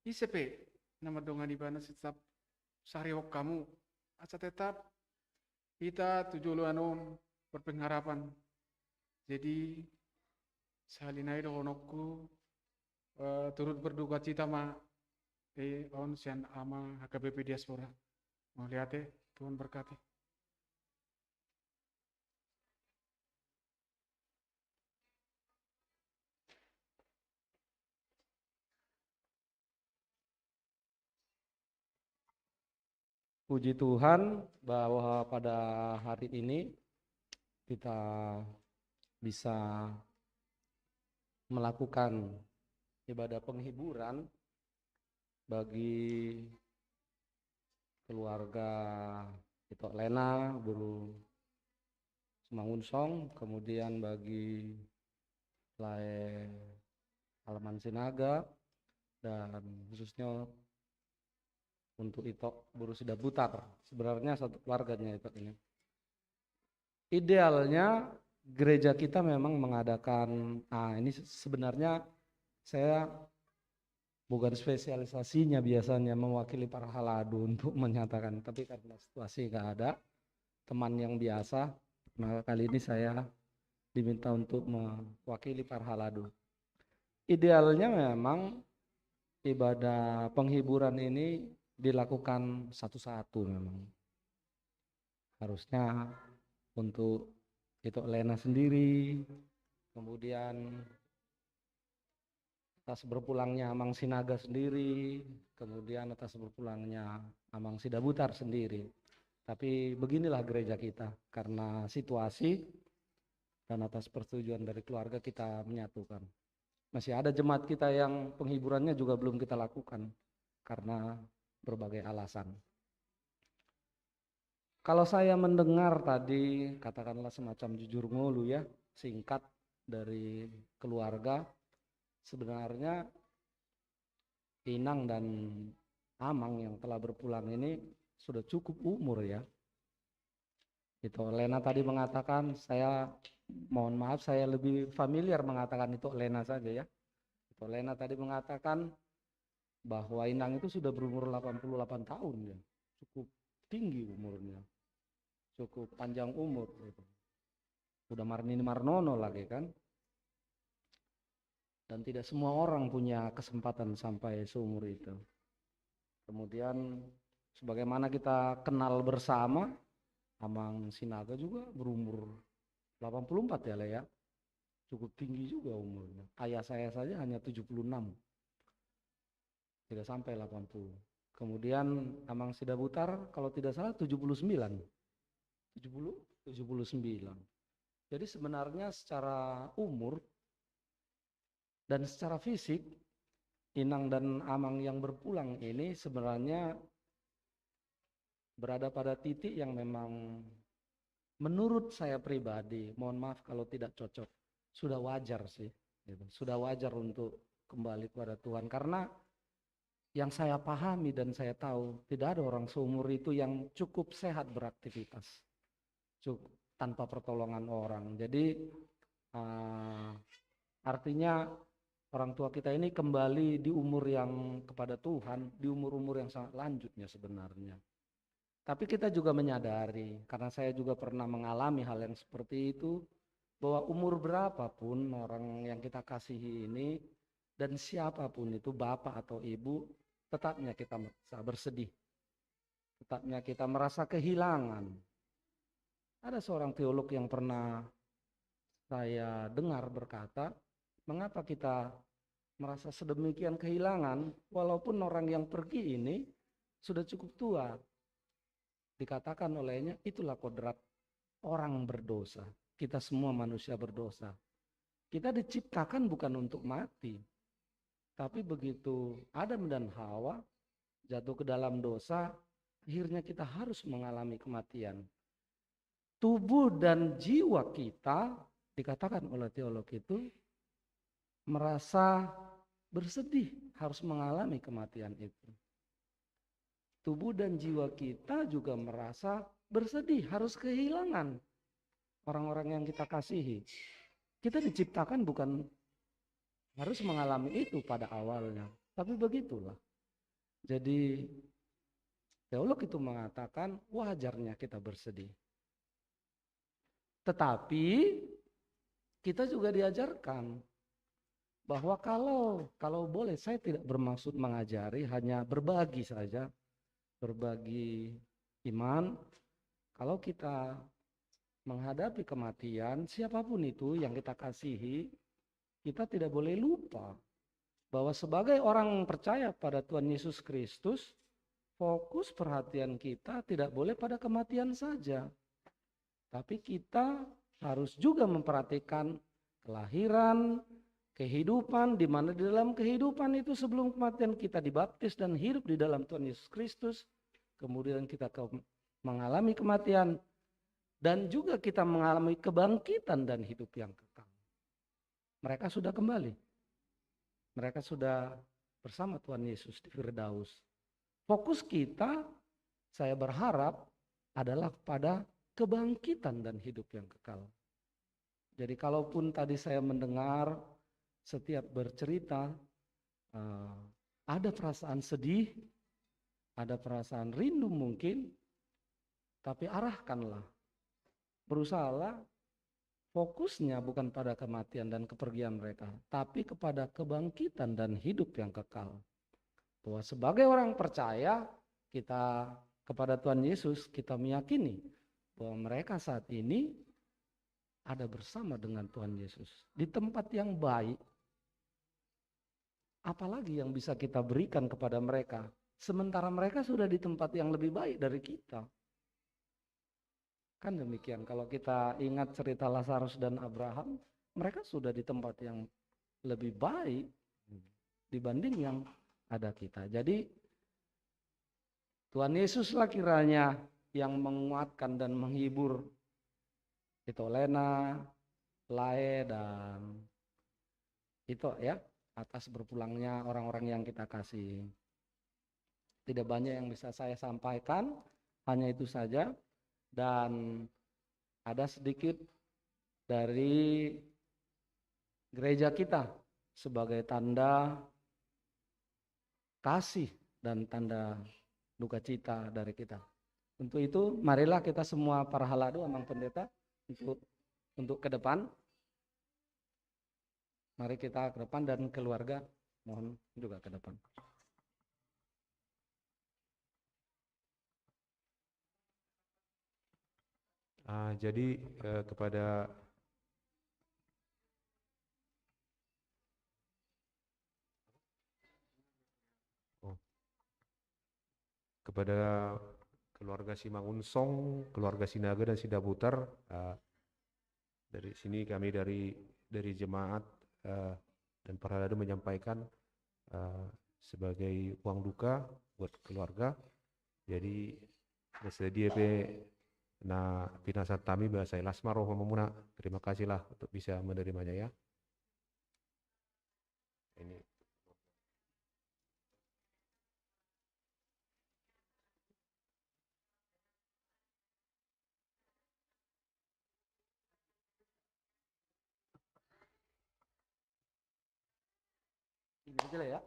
isepe nama dongan ibana tetap sariok kamu asa tetap kita tujuh anon berpengharapan jadi salinai do honokku turut berduka cita ma on sian ama HKBP diaspora. Mau lihat Tuhan berkati. Puji Tuhan bahwa pada hari ini kita bisa melakukan ibadah penghiburan bagi keluarga Ito Lena, Guru Semangunsong, kemudian bagi Lae Halaman Sinaga, dan khususnya untuk Ito Guru Sidabutar. Sebenarnya satu keluarganya Ito ini. Idealnya gereja kita memang mengadakan, ini sebenarnya saya bukan spesialisasinya biasanya mewakili para haladu untuk menyatakan, tapi karena situasi nggak ada teman yang biasa, maka kali ini saya diminta untuk mewakili para haladu. Idealnya memang ibadah penghiburan ini dilakukan satu-satu memang. Harusnya untuk itu Lena sendiri, kemudian atas berpulangnya Amang Sinaga sendiri, kemudian atas berpulangnya Amang Sidabutar sendiri. Tapi beginilah gereja kita, karena situasi dan atas persetujuan dari keluarga kita menyatukan. Masih ada jemaat kita yang penghiburannya juga belum kita lakukan karena berbagai alasan. Kalau saya mendengar tadi katakanlah semacam jujur ngulu ya, singkat dari keluarga, sebenarnya Inang dan Amang yang telah berpulang ini sudah cukup umur ya. Itu Lena tadi mengatakan, saya mohon maaf saya lebih familiar mengatakan itu Lena saja ya. Itu Lena tadi mengatakan bahwa Inang itu sudah berumur 88 tahun ya. Cukup tinggi umurnya. Cukup panjang umur gitu. Udah Marnini Marnono lagi kan. Dan tidak semua orang punya kesempatan sampai seumur itu. Kemudian sebagaimana kita kenal bersama, Amang Sinaga juga berumur 84 ya Le ya. Cukup tinggi juga umurnya. Ayah saya saja hanya 76. Tidak sampai 80. Kemudian Amang Sidabutar kalau tidak salah 79. 79. Jadi sebenarnya secara umur dan secara fisik Inang dan Amang yang berpulang ini sebenarnya berada pada titik yang memang menurut saya pribadi, mohon maaf kalau tidak cocok, sudah wajar sih, gitu. Sudah wajar untuk kembali kepada Tuhan, karena yang saya pahami dan saya tahu tidak ada orang seumur itu yang cukup sehat beraktivitas, cukup tanpa pertolongan orang. Jadi artinya orang tua kita ini kembali di umur yang kepada Tuhan, di umur-umur yang sangat lanjutnya sebenarnya. Tapi kita juga menyadari, karena saya juga pernah mengalami hal yang seperti itu, bahwa umur berapapun orang yang kita kasihi ini, dan siapapun itu, bapak atau ibu, tetapnya kita merasa bersedih. Tetapnya kita merasa kehilangan. Ada seorang teolog yang pernah saya dengar berkata, mengapa kita merasa sedemikian kehilangan, walaupun orang yang pergi ini sudah cukup tua. Dikatakan olehnya, itulah kodrat orang berdosa. Kita semua manusia berdosa. Kita diciptakan bukan untuk mati. Tapi begitu Adam dan Hawa jatuh ke dalam dosa, akhirnya kita harus mengalami kematian. Tubuh dan jiwa kita, dikatakan oleh teolog itu, merasa bersedih harus mengalami kematian itu. Tubuh dan jiwa kita juga merasa bersedih harus kehilangan orang-orang yang kita kasihi. Kita diciptakan bukan harus mengalami itu pada awalnya, tapi begitulah. Jadi teolog itu mengatakan wajarnya kita bersedih. Tetapi kita juga diajarkan bahwa kalau boleh, saya tidak bermaksud mengajari, hanya berbagi saja, berbagi iman. Kalau kita menghadapi kematian, siapapun itu yang kita kasihi, kita tidak boleh lupa bahwa sebagai orang percaya pada Tuhan Yesus Kristus, fokus perhatian kita tidak boleh pada kematian saja. Tapi kita harus juga memperhatikan kelahiran, kehidupan, di mana di dalam kehidupan itu sebelum kematian kita dibaptis dan hidup di dalam Tuhan Yesus Kristus. Kemudian kita mengalami kematian dan juga kita mengalami kebangkitan dan hidup yang kekal. Mereka sudah kembali. Mereka sudah bersama Tuhan Yesus di Firdaus. Fokus kita, saya berharap, adalah pada kebangkitan dan hidup yang kekal. Jadi kalaupun tadi saya mendengar setiap bercerita ada perasaan sedih, ada perasaan rindu mungkin, tapi arahkanlah, berusahalah fokusnya bukan pada kematian dan kepergian mereka, tapi kepada kebangkitan dan hidup yang kekal. Bahwa sebagai orang percaya, kita kepada Tuhan Yesus, kita meyakini bahwa mereka saat ini ada bersama dengan Tuhan Yesus di tempat yang baik. Apalagi yang bisa kita berikan kepada mereka, sementara mereka sudah di tempat yang lebih baik dari kita. Kan demikian, kalau kita ingat cerita Lazarus dan Abraham, mereka sudah di tempat yang lebih baik dibanding yang ada kita. Jadi Tuhan Yesuslah kiranya yang menguatkan dan menghibur Itolena, Lae, dan itu ya, atas berpulangnya orang-orang yang kita kasih. Tidak banyak yang bisa saya sampaikan, hanya itu saja. Dan ada sedikit dari gereja kita sebagai tanda kasih dan tanda duka cita dari kita. Untuk itu marilah kita semua para haladu amang pendeta untuk ke depan. Mari kita ke depan dan keluarga mohon juga ke depan. Jadi kepada keluarga Simangunsong, keluarga Sinaga dan Sidabutar, dari sini kami dari jemaat dan para haladu menyampaikan sebagai uang duka buat keluarga. Jadi bersedia na pinasan kami bahasa Lasma roh memuna. Terima kasihlah untuk bisa menerimanya ya. Ini Ini aja lah ya.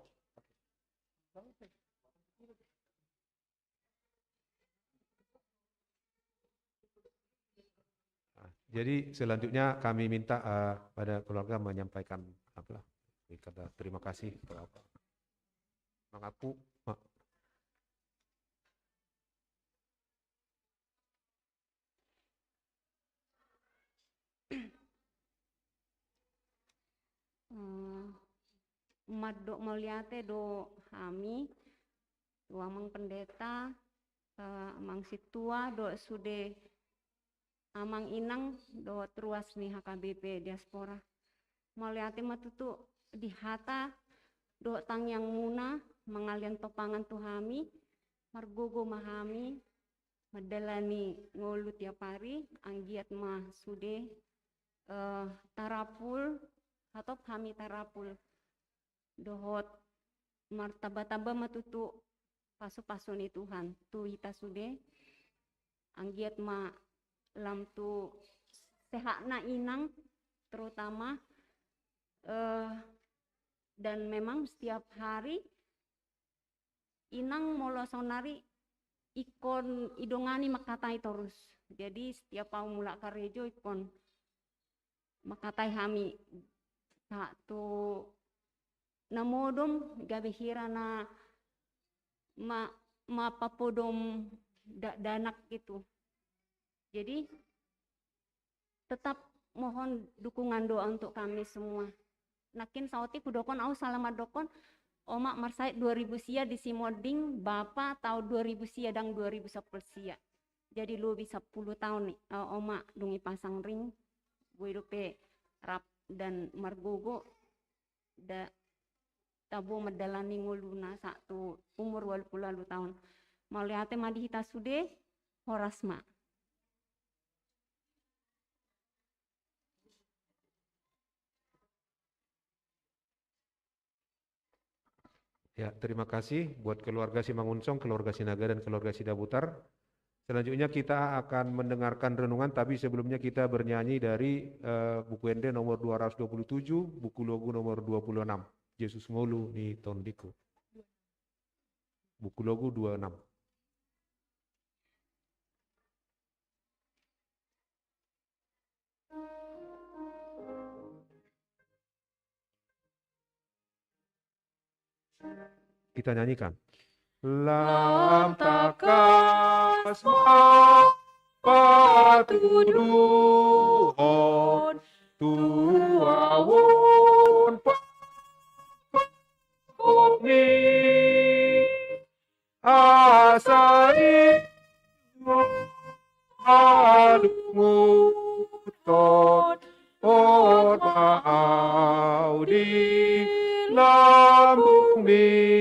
jadi selanjutnya kami minta pada keluarga menyampaikan kata terima kasih atau apa. Mengaku maddo meliate do kami do amang pendeta amang situa do sude amang inang do truas nih HKBP diaspora meliate matutu di hata do tang yang muna mangalian topangan tu kami margogo mahami madalani ngolu tiap hari anggiat mah sude tarapul atau kami tarapul dohot martaba-taba matutu pasu-pasu ni Tuhan tu ita sude anggiat ma lam tu sehatna inang terutama dan memang setiap hari inang molo sonari ikon idongani makatai terus jadi setiap pau mula karejo ikon makatai kami satu namodom gabe hira na mapapodom danak gitu jadi tetap mohon dukungan doa untuk kami semua nakin sauti kudokon au salamat dokon Oma marsait 2000 sia di Simoding, Bapak tahun 2000 sia dan 2010 sia. Jadi lebih 10 tahun nih, Oma dungi pasang ring, buirupe rap dan margogo, da tabo medalani nguluna satu umur 20 tahun. Mau lihat madi hita sude, horasma. Ya, terima kasih buat keluarga Simangunsong, keluarga Sinaga, dan keluarga Sidabutar. Selanjutnya kita akan mendengarkan renungan, tapi sebelumnya kita bernyanyi dari buku Ende nomor 227, buku Logu nomor 26, Yesus Ngolu ni Tondiku. Buku Logu 26. Kita nyanyikan. Lam takas patuduhon tuawon pakoni asai alunguton on maudi lambung mi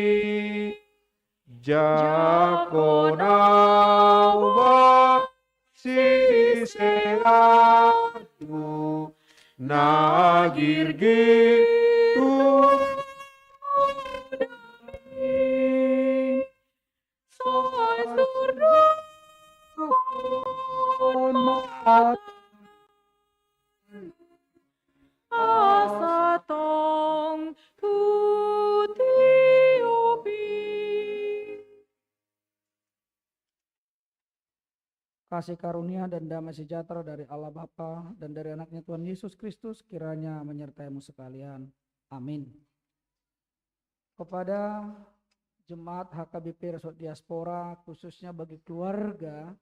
jakonau si seatu nagirgi tu soy surun mat asatong putih opi. Kasih karunia dan damai sejahtera dari Allah Bapa dan dari anaknya Tuhan Yesus Kristus kiranya menyertaimu sekalian. Amin. Kepada Jemaat HKBP Resort Diaspora, khususnya bagi keluarga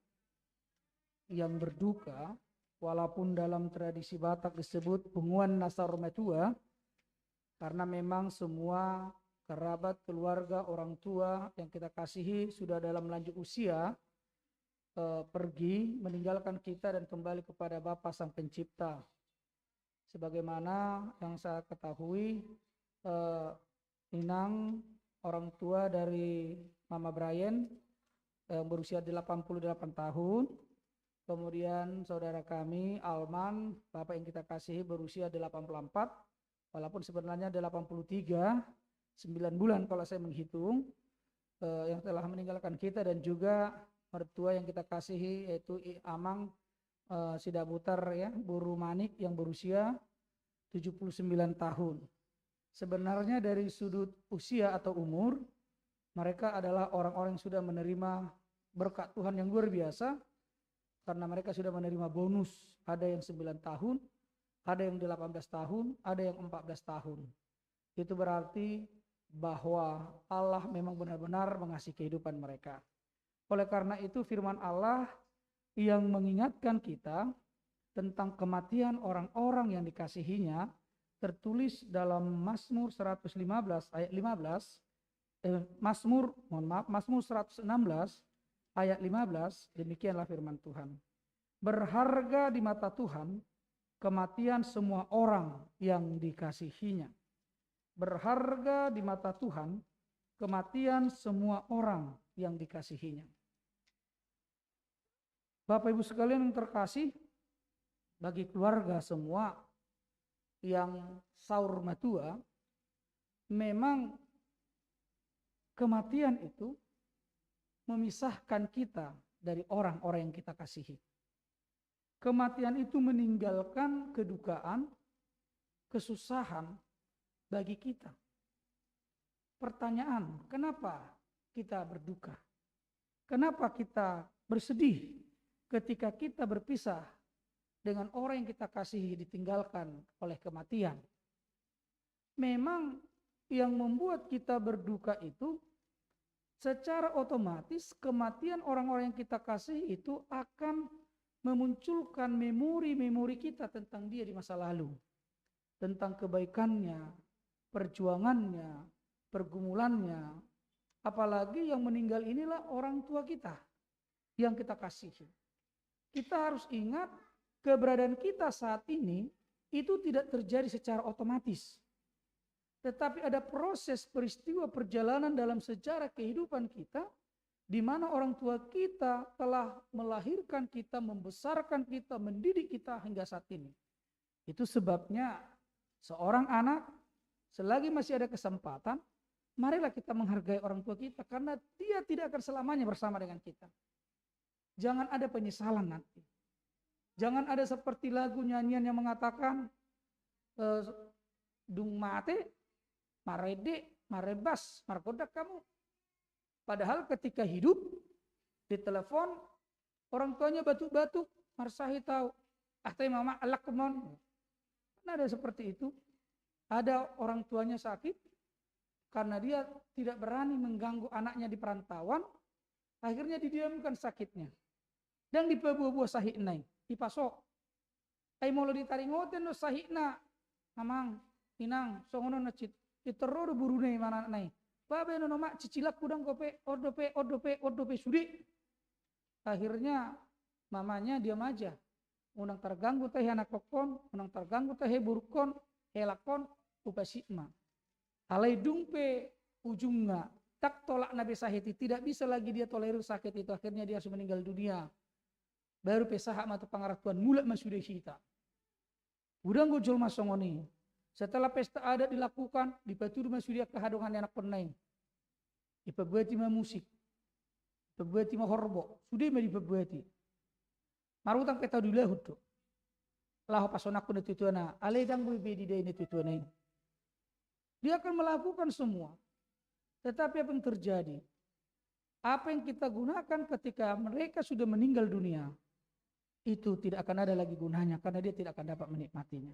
yang berduka, walaupun dalam tradisi Batak disebut punguan nasar tua, karena memang semua kerabat, keluarga, orang tua yang kita kasihi sudah dalam lanjut usia, pergi meninggalkan kita dan kembali kepada Bapa Sang Pencipta. Sebagaimana yang saya ketahui, Inang orang tua dari Mama Brian berusia 88 tahun. Kemudian saudara kami Alman, Bapak yang kita kasihi berusia 84, walaupun sebenarnya 83, 9 bulan kalau saya menghitung, yang telah meninggalkan kita, dan juga mertua yang kita kasihi yaitu Amang Sidabutar ya, Buru Manik yang berusia 79 tahun. Sebenarnya dari sudut usia atau umur, mereka adalah orang-orang yang sudah menerima berkat Tuhan yang luar biasa, karena mereka sudah menerima bonus, ada yang 9 tahun, ada yang 18 tahun, ada yang 14 tahun. Itu berarti bahwa Allah memang benar-benar mengasihi kehidupan mereka. Oleh karena itu firman Allah yang mengingatkan kita tentang kematian orang-orang yang dikasihinya tertulis dalam Mazmur 115 ayat 15, Mazmur 116 ayat 15, demikianlah firman Tuhan. Berharga di mata Tuhan kematian semua orang yang dikasihinya. Berharga di mata Tuhan kematian semua orang yang dikasihinya. Bapak Ibu sekalian yang terkasih, bagi keluarga semua yang saur matua, memang kematian itu memisahkan kita dari orang-orang yang kita kasihi. Kematian itu meninggalkan kedukaan, kesusahan bagi kita. Pertanyaan, kenapa kita berduka? Kenapa kita bersedih ketika kita berpisah dengan orang yang kita kasihi ditinggalkan oleh kematian? Memang yang membuat kita berduka itu secara otomatis kematian orang-orang yang kita kasihi itu akan memunculkan memori-memori kita tentang dia di masa lalu. Tentang kebaikannya, perjuangannya, pergumulannya. Apalagi yang meninggal inilah orang tua kita yang kita kasihi. Kita harus ingat keberadaan kita saat ini itu tidak terjadi secara otomatis. Tetapi ada proses peristiwa perjalanan dalam sejarah kehidupan kita di mana orang tua kita telah melahirkan kita, membesarkan kita, mendidik kita hingga saat ini. Itu sebabnya seorang anak selagi masih ada kesempatan, marilah kita menghargai orang tua kita karena dia tidak akan selamanya bersama dengan kita. Jangan ada penyesalan nanti. Jangan ada seperti lagu nyanyian yang mengatakan dung mate, marede, marebas, markodak kamu. Padahal ketika hidup, ditelepon, orang tuanya batuk-batuk, marsahi tahu, teh mama alak kemon. Nah, ada seperti itu. Ada orang tuanya sakit, karena dia tidak berani mengganggu anaknya di perantauan, akhirnya didiamkan sakitnya. Dan dipabuah-buah sahiknai, dipasok. Ay molo ditaringoten no sahikna, mamang, inang, songono na iteroro burune mana nai. Babe no mak cicilak kudang kope ordope sudi. Akhirnya mamanya diam aja. Unang terganggu teh anak kokon, unang terganggu teh burukon, helakon upasikma. Alai dumpe ujungnya tak tolak nabi sahiti, tidak bisa lagi dia tolerir sakit itu, akhirnya dia harus meninggal dunia. Baru pesahak mata pangaratuan mulai masudah kita. Udang gojol masongoni. Setelah pesta adat dilakukan, dipatu rumah sudia kehadungan anak penai. Dipabuati ma musik. Dipabuati ma horbo. Sudah ma dipabuati. Marutang peta dulu hudu. Laho pasonaku na tutuana. Aledang bebe di day na tutuana. Dia akan melakukan semua. Tetapi apa yang terjadi? Apa yang kita gunakan ketika mereka sudah meninggal dunia, itu tidak akan ada lagi gunanya karena dia tidak akan dapat menikmatinya.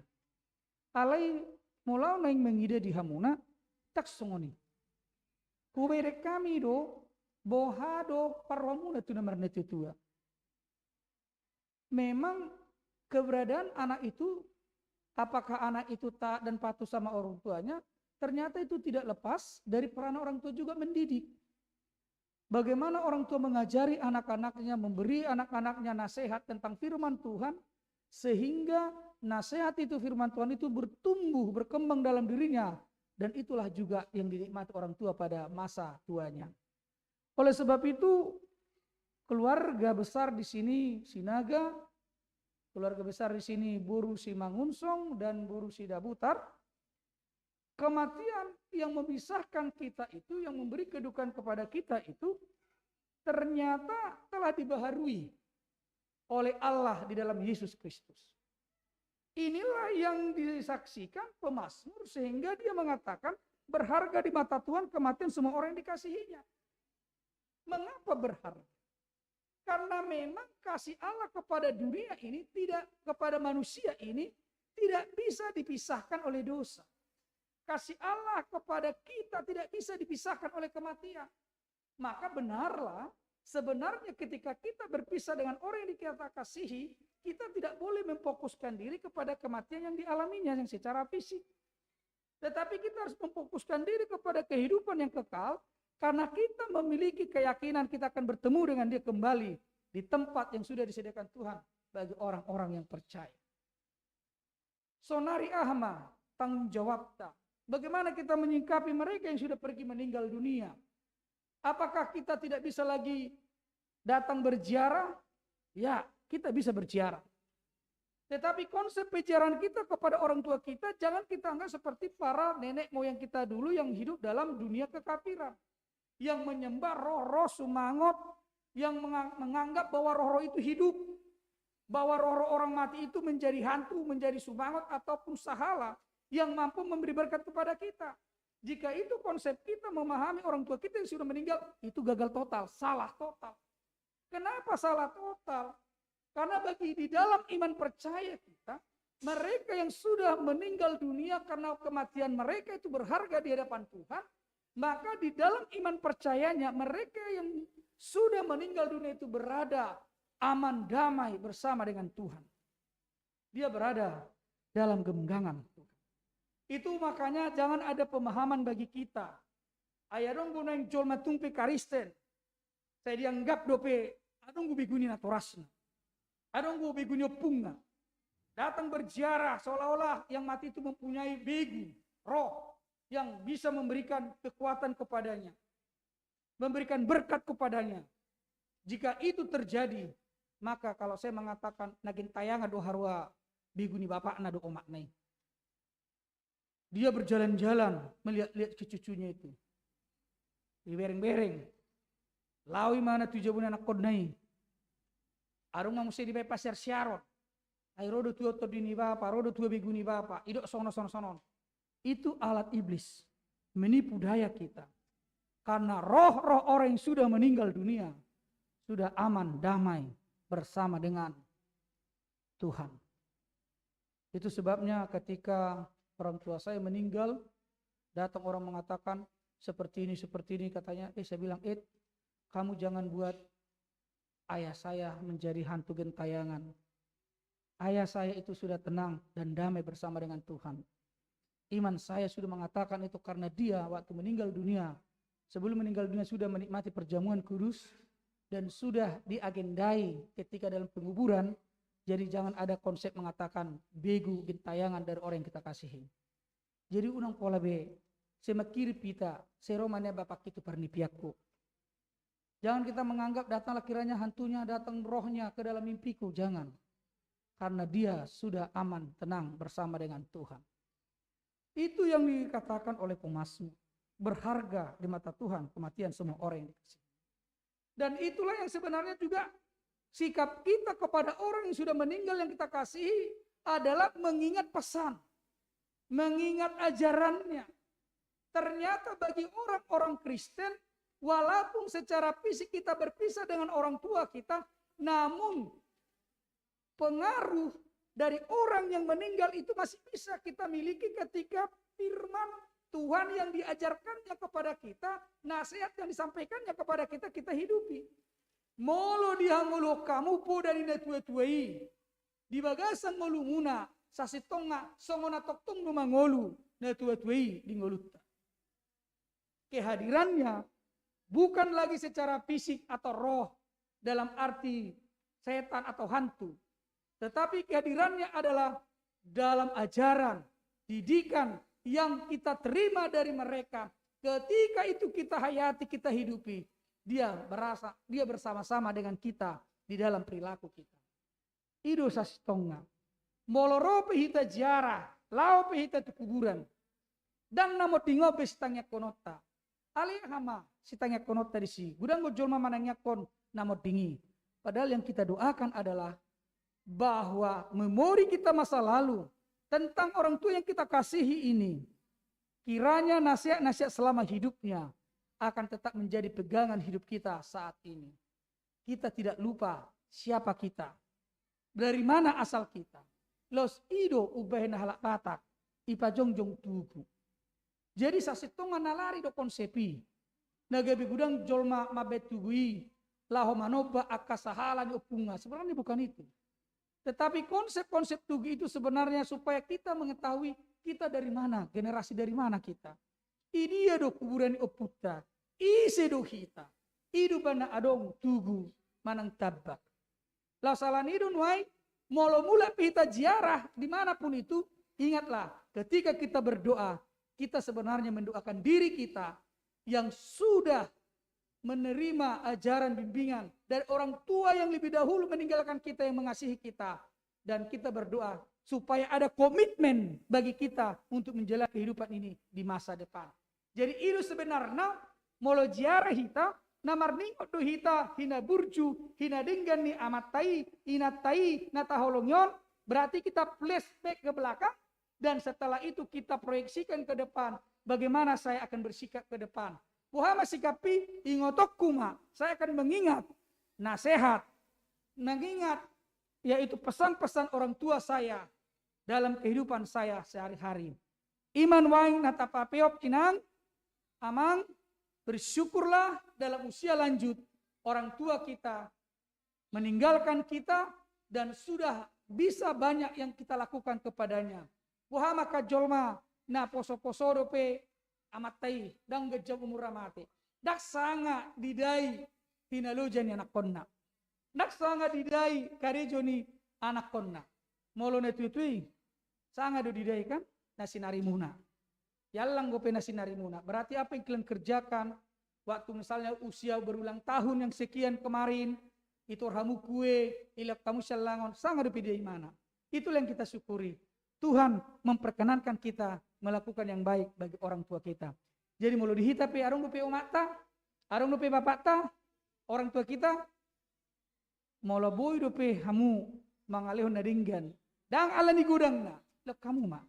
Alai mulau naing mengide di hamuna tak songoni. Kubere kami do bohado parwamuna tu nomor netutua. Memang keberadaan anak itu, apakah anak itu taat dan patuh sama orang tuanya, ternyata itu tidak lepas dari peran orang tua juga mendidik. Bagaimana orang tua mengajari anak-anaknya, memberi anak-anaknya nasihat tentang firman Tuhan, sehingga nasihat itu, firman Tuhan itu bertumbuh, berkembang dalam dirinya. Dan itulah juga yang dinikmati orang tua pada masa tuanya. Oleh sebab itu, keluarga besar di sini Sinaga, keluarga besar di sini Buru Simangunsong dan Buru Sidabutar, kematian yang memisahkan kita itu, yang memberi kedukaan kepada kita itu, ternyata telah dibaharui oleh Allah di dalam Yesus Kristus. Inilah yang disaksikan pemazmur sehingga dia mengatakan berharga di mata Tuhan kematian semua orang yang dikasihinya. Mengapa berharga? Karena memang kasih Allah kepada dunia ini, tidak kepada manusia ini, tidak bisa dipisahkan oleh dosa. Kasih Allah kepada kita tidak bisa dipisahkan oleh kematian. Maka benarlah sebenarnya ketika kita berpisah dengan orang yang kita kasihi, kita tidak boleh memfokuskan diri kepada kematian yang dialaminya yang secara fisik. Tetapi kita harus memfokuskan diri kepada kehidupan yang kekal, karena kita memiliki keyakinan kita akan bertemu dengan Dia kembali di tempat yang sudah disediakan Tuhan bagi orang-orang yang percaya. Sonari ahma, tanggung jawab tak. Bagaimana kita menyingkapi mereka yang sudah pergi meninggal dunia? Apakah kita tidak bisa lagi datang berziarah? Ya, kita bisa berziarah. Tetapi konsep peziarahan kita kepada orang tua kita jangan kita anggap seperti para nenek moyang kita dulu yang hidup dalam dunia kekafiran, yang menyembah roh-roh sumangot, yang menganggap bahwa roh-roh itu hidup, bahwa roh-roh orang mati itu menjadi hantu, menjadi sumangot ataupun sahala yang mampu memberi berkat kepada kita. Jika itu konsep kita memahami orang tua kita yang sudah meninggal, itu gagal total, salah total. Kenapa salah total? Karena bagi di dalam iman percaya kita, mereka yang sudah meninggal dunia karena kematian mereka itu berharga di hadapan Tuhan, maka di dalam iman percayanya mereka yang sudah meninggal dunia itu berada aman damai bersama dengan Tuhan. Dia berada dalam genggaman Tuhan. Itu makanya jangan ada pemahaman bagi kita. Ayah dong gue neng jol matumpe karisten. Saya dianggap dope, adong gue biguni naturasna. Adong gue biguni punga. Datang berziarah seolah-olah yang mati itu mempunyai begu, roh yang bisa memberikan kekuatan kepadanya. Memberikan berkat kepadanya. Jika itu terjadi, maka kalau saya mengatakan nagin tayangan do harwa biguni bapak na do omak nai. Dia berjalan-jalan melihat-lihat cucunya itu. Di bereng-bereng. Lawi mana tujuan anak kodnai. Arung mau di pasar Syaron. Ai rodo tua todini bapa, rodo tua biguni bapa. Idok sono. Itu alat iblis. Menipu daya kita. Karena roh-roh orang yang sudah meninggal dunia. Sudah aman, damai. Bersama dengan Tuhan. Itu sebabnya ketika orang tua saya meninggal, datang orang mengatakan seperti ini katanya, saya bilang, kamu jangan buat ayah saya menjadi hantu gentayangan. Ayah saya itu sudah tenang dan damai bersama dengan Tuhan. Iman saya sudah mengatakan itu karena dia waktu meninggal dunia, sebelum meninggal dunia sudah menikmati perjamuan kudus dan sudah diagendai ketika dalam penguburan. Jadi jangan ada konsep mengatakan begu gentayangan dari orang yang kita kasihi. Jadi unang pola be, semakiri pita, seromanya bapak itu pernipiakku. Jangan kita menganggap datanglah kiranya hantunya, datang rohnya ke dalam mimpiku, jangan. Karena dia sudah aman, tenang bersama dengan Tuhan. Itu yang dikatakan oleh pemazmur. Berharga di mata Tuhan kematian semua orang yang dikasihi. Dan itulah yang sebenarnya juga sikap kita kepada orang yang sudah meninggal yang kita kasihi adalah mengingat pesan, mengingat ajarannya. Ternyata bagi orang-orang Kristen, walaupun secara fisik kita berpisah dengan orang tua kita, namun pengaruh dari orang yang meninggal itu masih bisa kita miliki ketika firman Tuhan yang diajarkannya kepada kita, nasihat yang disampaikannya kepada kita, kita hidupi. Molo dihangolo kamu po dari netuetuei. Di bagasan molu muna sasitonga songona toktong numangolu netuetuei di ngoluta. Kehadirannya bukan lagi secara fisik atau roh dalam arti setan atau hantu. Tetapi kehadirannya adalah dalam ajaran, didikan yang kita terima dari mereka. Ketika itu kita hayati, kita hidupi. Dia bersama-sama dengan kita di dalam perilaku kita. Ido sasitonga. Moloro pehita jara, lao pehita tu kuburan. Dan namo tingo pe sitangnya konota. Ali hama sitangnya konota di si. Gudang gojolma manangnya kon namo tingi. Padahal yang kita doakan adalah bahwa memori kita masa lalu tentang orang tua yang kita kasihi ini, kiranya nasihat-nasihat selama hidupnya akan tetap menjadi pegangan hidup kita saat ini. Kita tidak lupa siapa kita, dari mana asal kita. Los ido ubahena halak batak, ipa jongjong tugu. Jadi sasitonga nalari do konsepi. Nagabi gudang jolma mabetugui, laho manoba akasahala di opunga. Sebenarnya bukan itu. Tetapi konsep-konsep tugu itu sebenarnya supaya kita mengetahui kita dari mana, generasi dari mana kita. Ini do kuburan oputa, ise do hita, idu bana adong tugu manang tabak. Lau salah nidun wai, molo mula pita ziarah dimanapun itu, ingatlah ketika kita berdoa, kita sebenarnya mendoakan diri kita yang sudah menerima ajaran bimbingan dari orang tua yang lebih dahulu meninggalkan kita, yang mengasihi kita, dan kita berdoa supaya ada komitmen bagi kita untuk menjalani kehidupan ini di masa depan. Jadi itu sebenarnya molo ziarah hita namar ningot do hita hina burju hina denggan ni amatai inatai nataholongyon, berarti kita flashback ke belakang dan setelah itu kita proyeksikan ke depan bagaimana saya akan bersikap ke depan. Muhammad sikapi ingotok kuma, saya akan mengingat nasihat, mengingat yaitu pesan-pesan orang tua saya dalam kehidupan saya sehari-hari. Iman waing natapapeop inang, amang bersyukurlah dalam usia lanjut orang tua kita meninggalkan kita dan sudah bisa banyak yang kita lakukan kepadanya. Muhammad kajolma na poso-poso dope amatai dang gejam umur mati. Dak sanga didai hinalojan anak konna. Dak sanga didai karejoni anak konna. Molo na tutui sanga do didai kan nasi narimuna. Yallang gope nasi narimuna. Berarti apa yang kalian kerjakan waktu misalnya usia berulang tahun yang sekian kemarin itu ramu kue ilak kamu selangon sanga do pidai mana. Itulah yang kita syukuri. Tuhan memperkenankan kita melakukan yang baik bagi orang tua kita. Jadi mulu dihitapi arong lupe omata, arong lupe bapata, orang tua kita molo boy lupe hamu mangalehon nadinggan. Dang ala ni gudang na, lek kamu ma,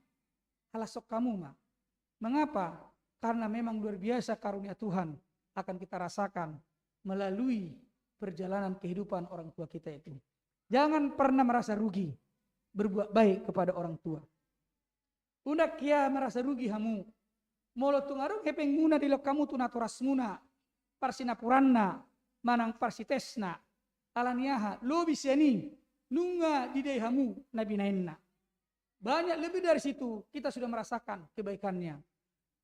halasok kamu ma. Mengapa? Karena memang luar biasa karunia Tuhan akan kita rasakan melalui perjalanan kehidupan orang tua kita itu. Jangan pernah merasa rugi berbuat baik kepada orang tua. Undak kia merasa rugi hamu. Molo tungarung hepeng muna di kamu tu naturas muna. Parsinapuranna, manang parsitesna. Alaniaha, lo bisiani, nunga di hamu nabi nainna. Banyak lebih dari situ kita sudah merasakan kebaikannya.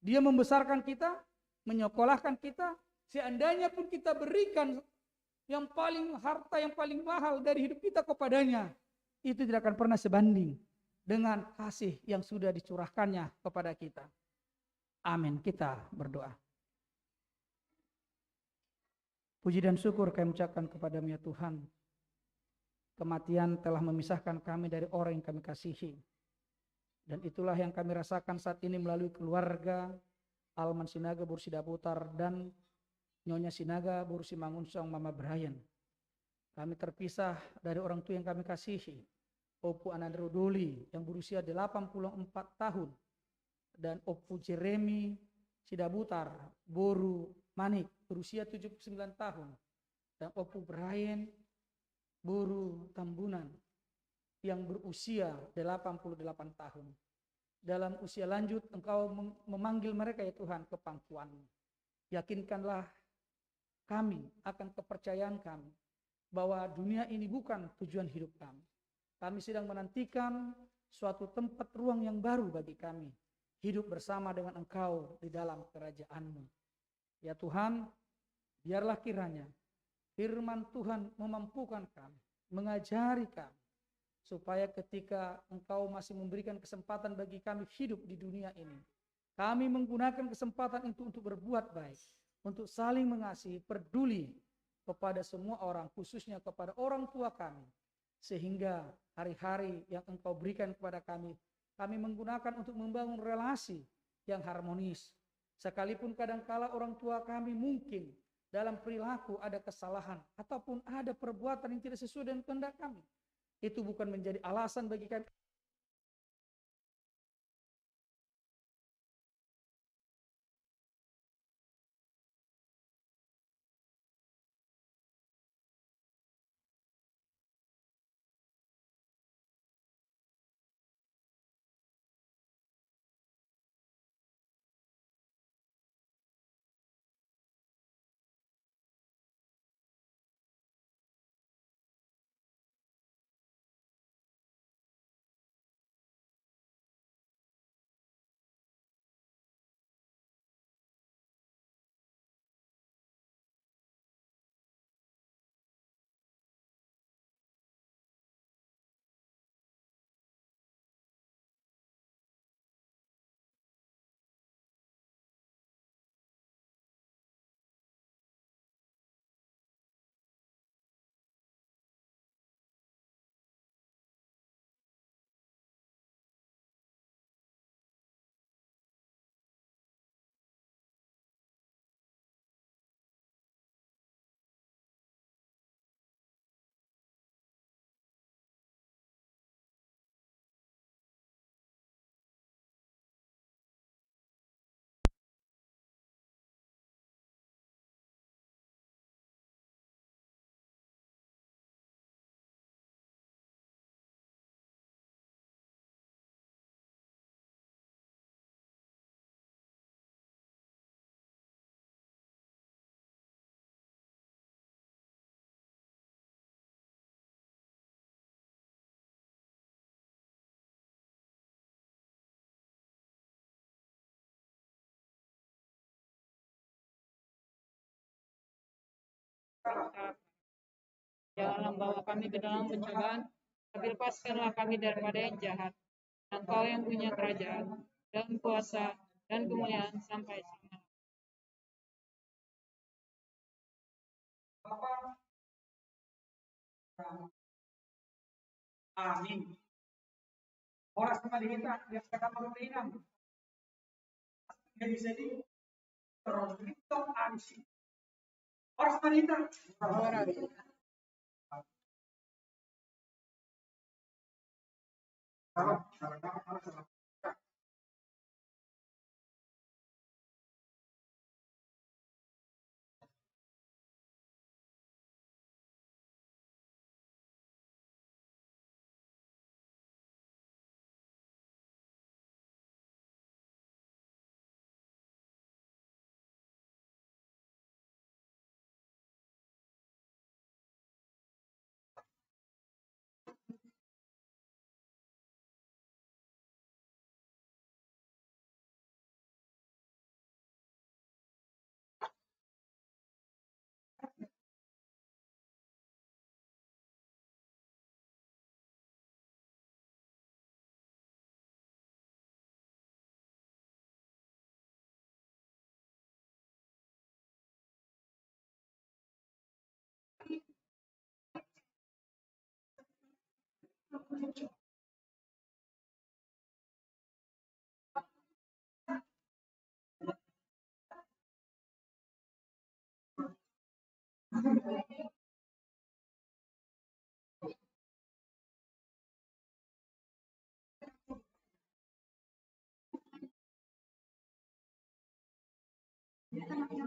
Dia membesarkan kita, menyekolahkan kita. Seandainya pun kita berikan yang paling harta yang paling mahal dari hidup kita kepadanya, itu tidak akan pernah sebanding dengan kasih yang sudah dicurahkannya kepada kita. Amin. Kita berdoa. Puji dan syukur kami ucapkan kepadamu ya Tuhan. Kematian telah memisahkan kami dari orang yang kami kasihi. Dan itulah yang kami rasakan saat ini melalui keluarga Alman Sinaga Bursi Daputar dan Nyonya Sinaga Bursi Mangunsong Mama Brian. Kami terpisah dari orang tua yang kami kasihi. Opu Anandro Doli yang berusia 84 tahun. Dan Opu Jeremy Sidabutar Boru Manik berusia 79 tahun. Dan Opu Brian Boru Tambunan yang berusia 88 tahun. Dalam usia lanjut Engkau memanggil mereka ya Tuhan ke pangkuan-Mu. Yakinkanlah kami akan kepercayaan kami bahwa dunia ini bukan tujuan hidup kami. Kami sedang menantikan suatu tempat ruang yang baru bagi kami. Hidup bersama dengan Engkau di dalam kerajaan-Mu. Ya Tuhan, biarlah kiranya firman Tuhan memampukan kami, mengajari kami, supaya ketika Engkau masih memberikan kesempatan bagi kami hidup di dunia ini, kami menggunakan kesempatan itu untuk berbuat baik, untuk saling mengasihi, peduli kepada semua orang, khususnya kepada orang tua kami, sehingga hari-hari yang Engkau berikan kepada kami menggunakan untuk membangun relasi yang harmonis. Sekalipun kadangkala orang tua kami mungkin dalam perilaku ada kesalahan ataupun ada perbuatan yang tidak sesuai dengan kehendak kami, itu bukan menjadi alasan bagi kami Janganlah membawa kami ke dalam pencobaan, tapi lepaskanlah kami daripada yang jahat. Dan Kau yang punya kerajaan, dan kuasa, dan kemuliaan sampai selama. Amin. Oras kemalilitan, yang sekarang mainan. Jadi jadi terus itu ansi. Oras kemalilitan. Kalau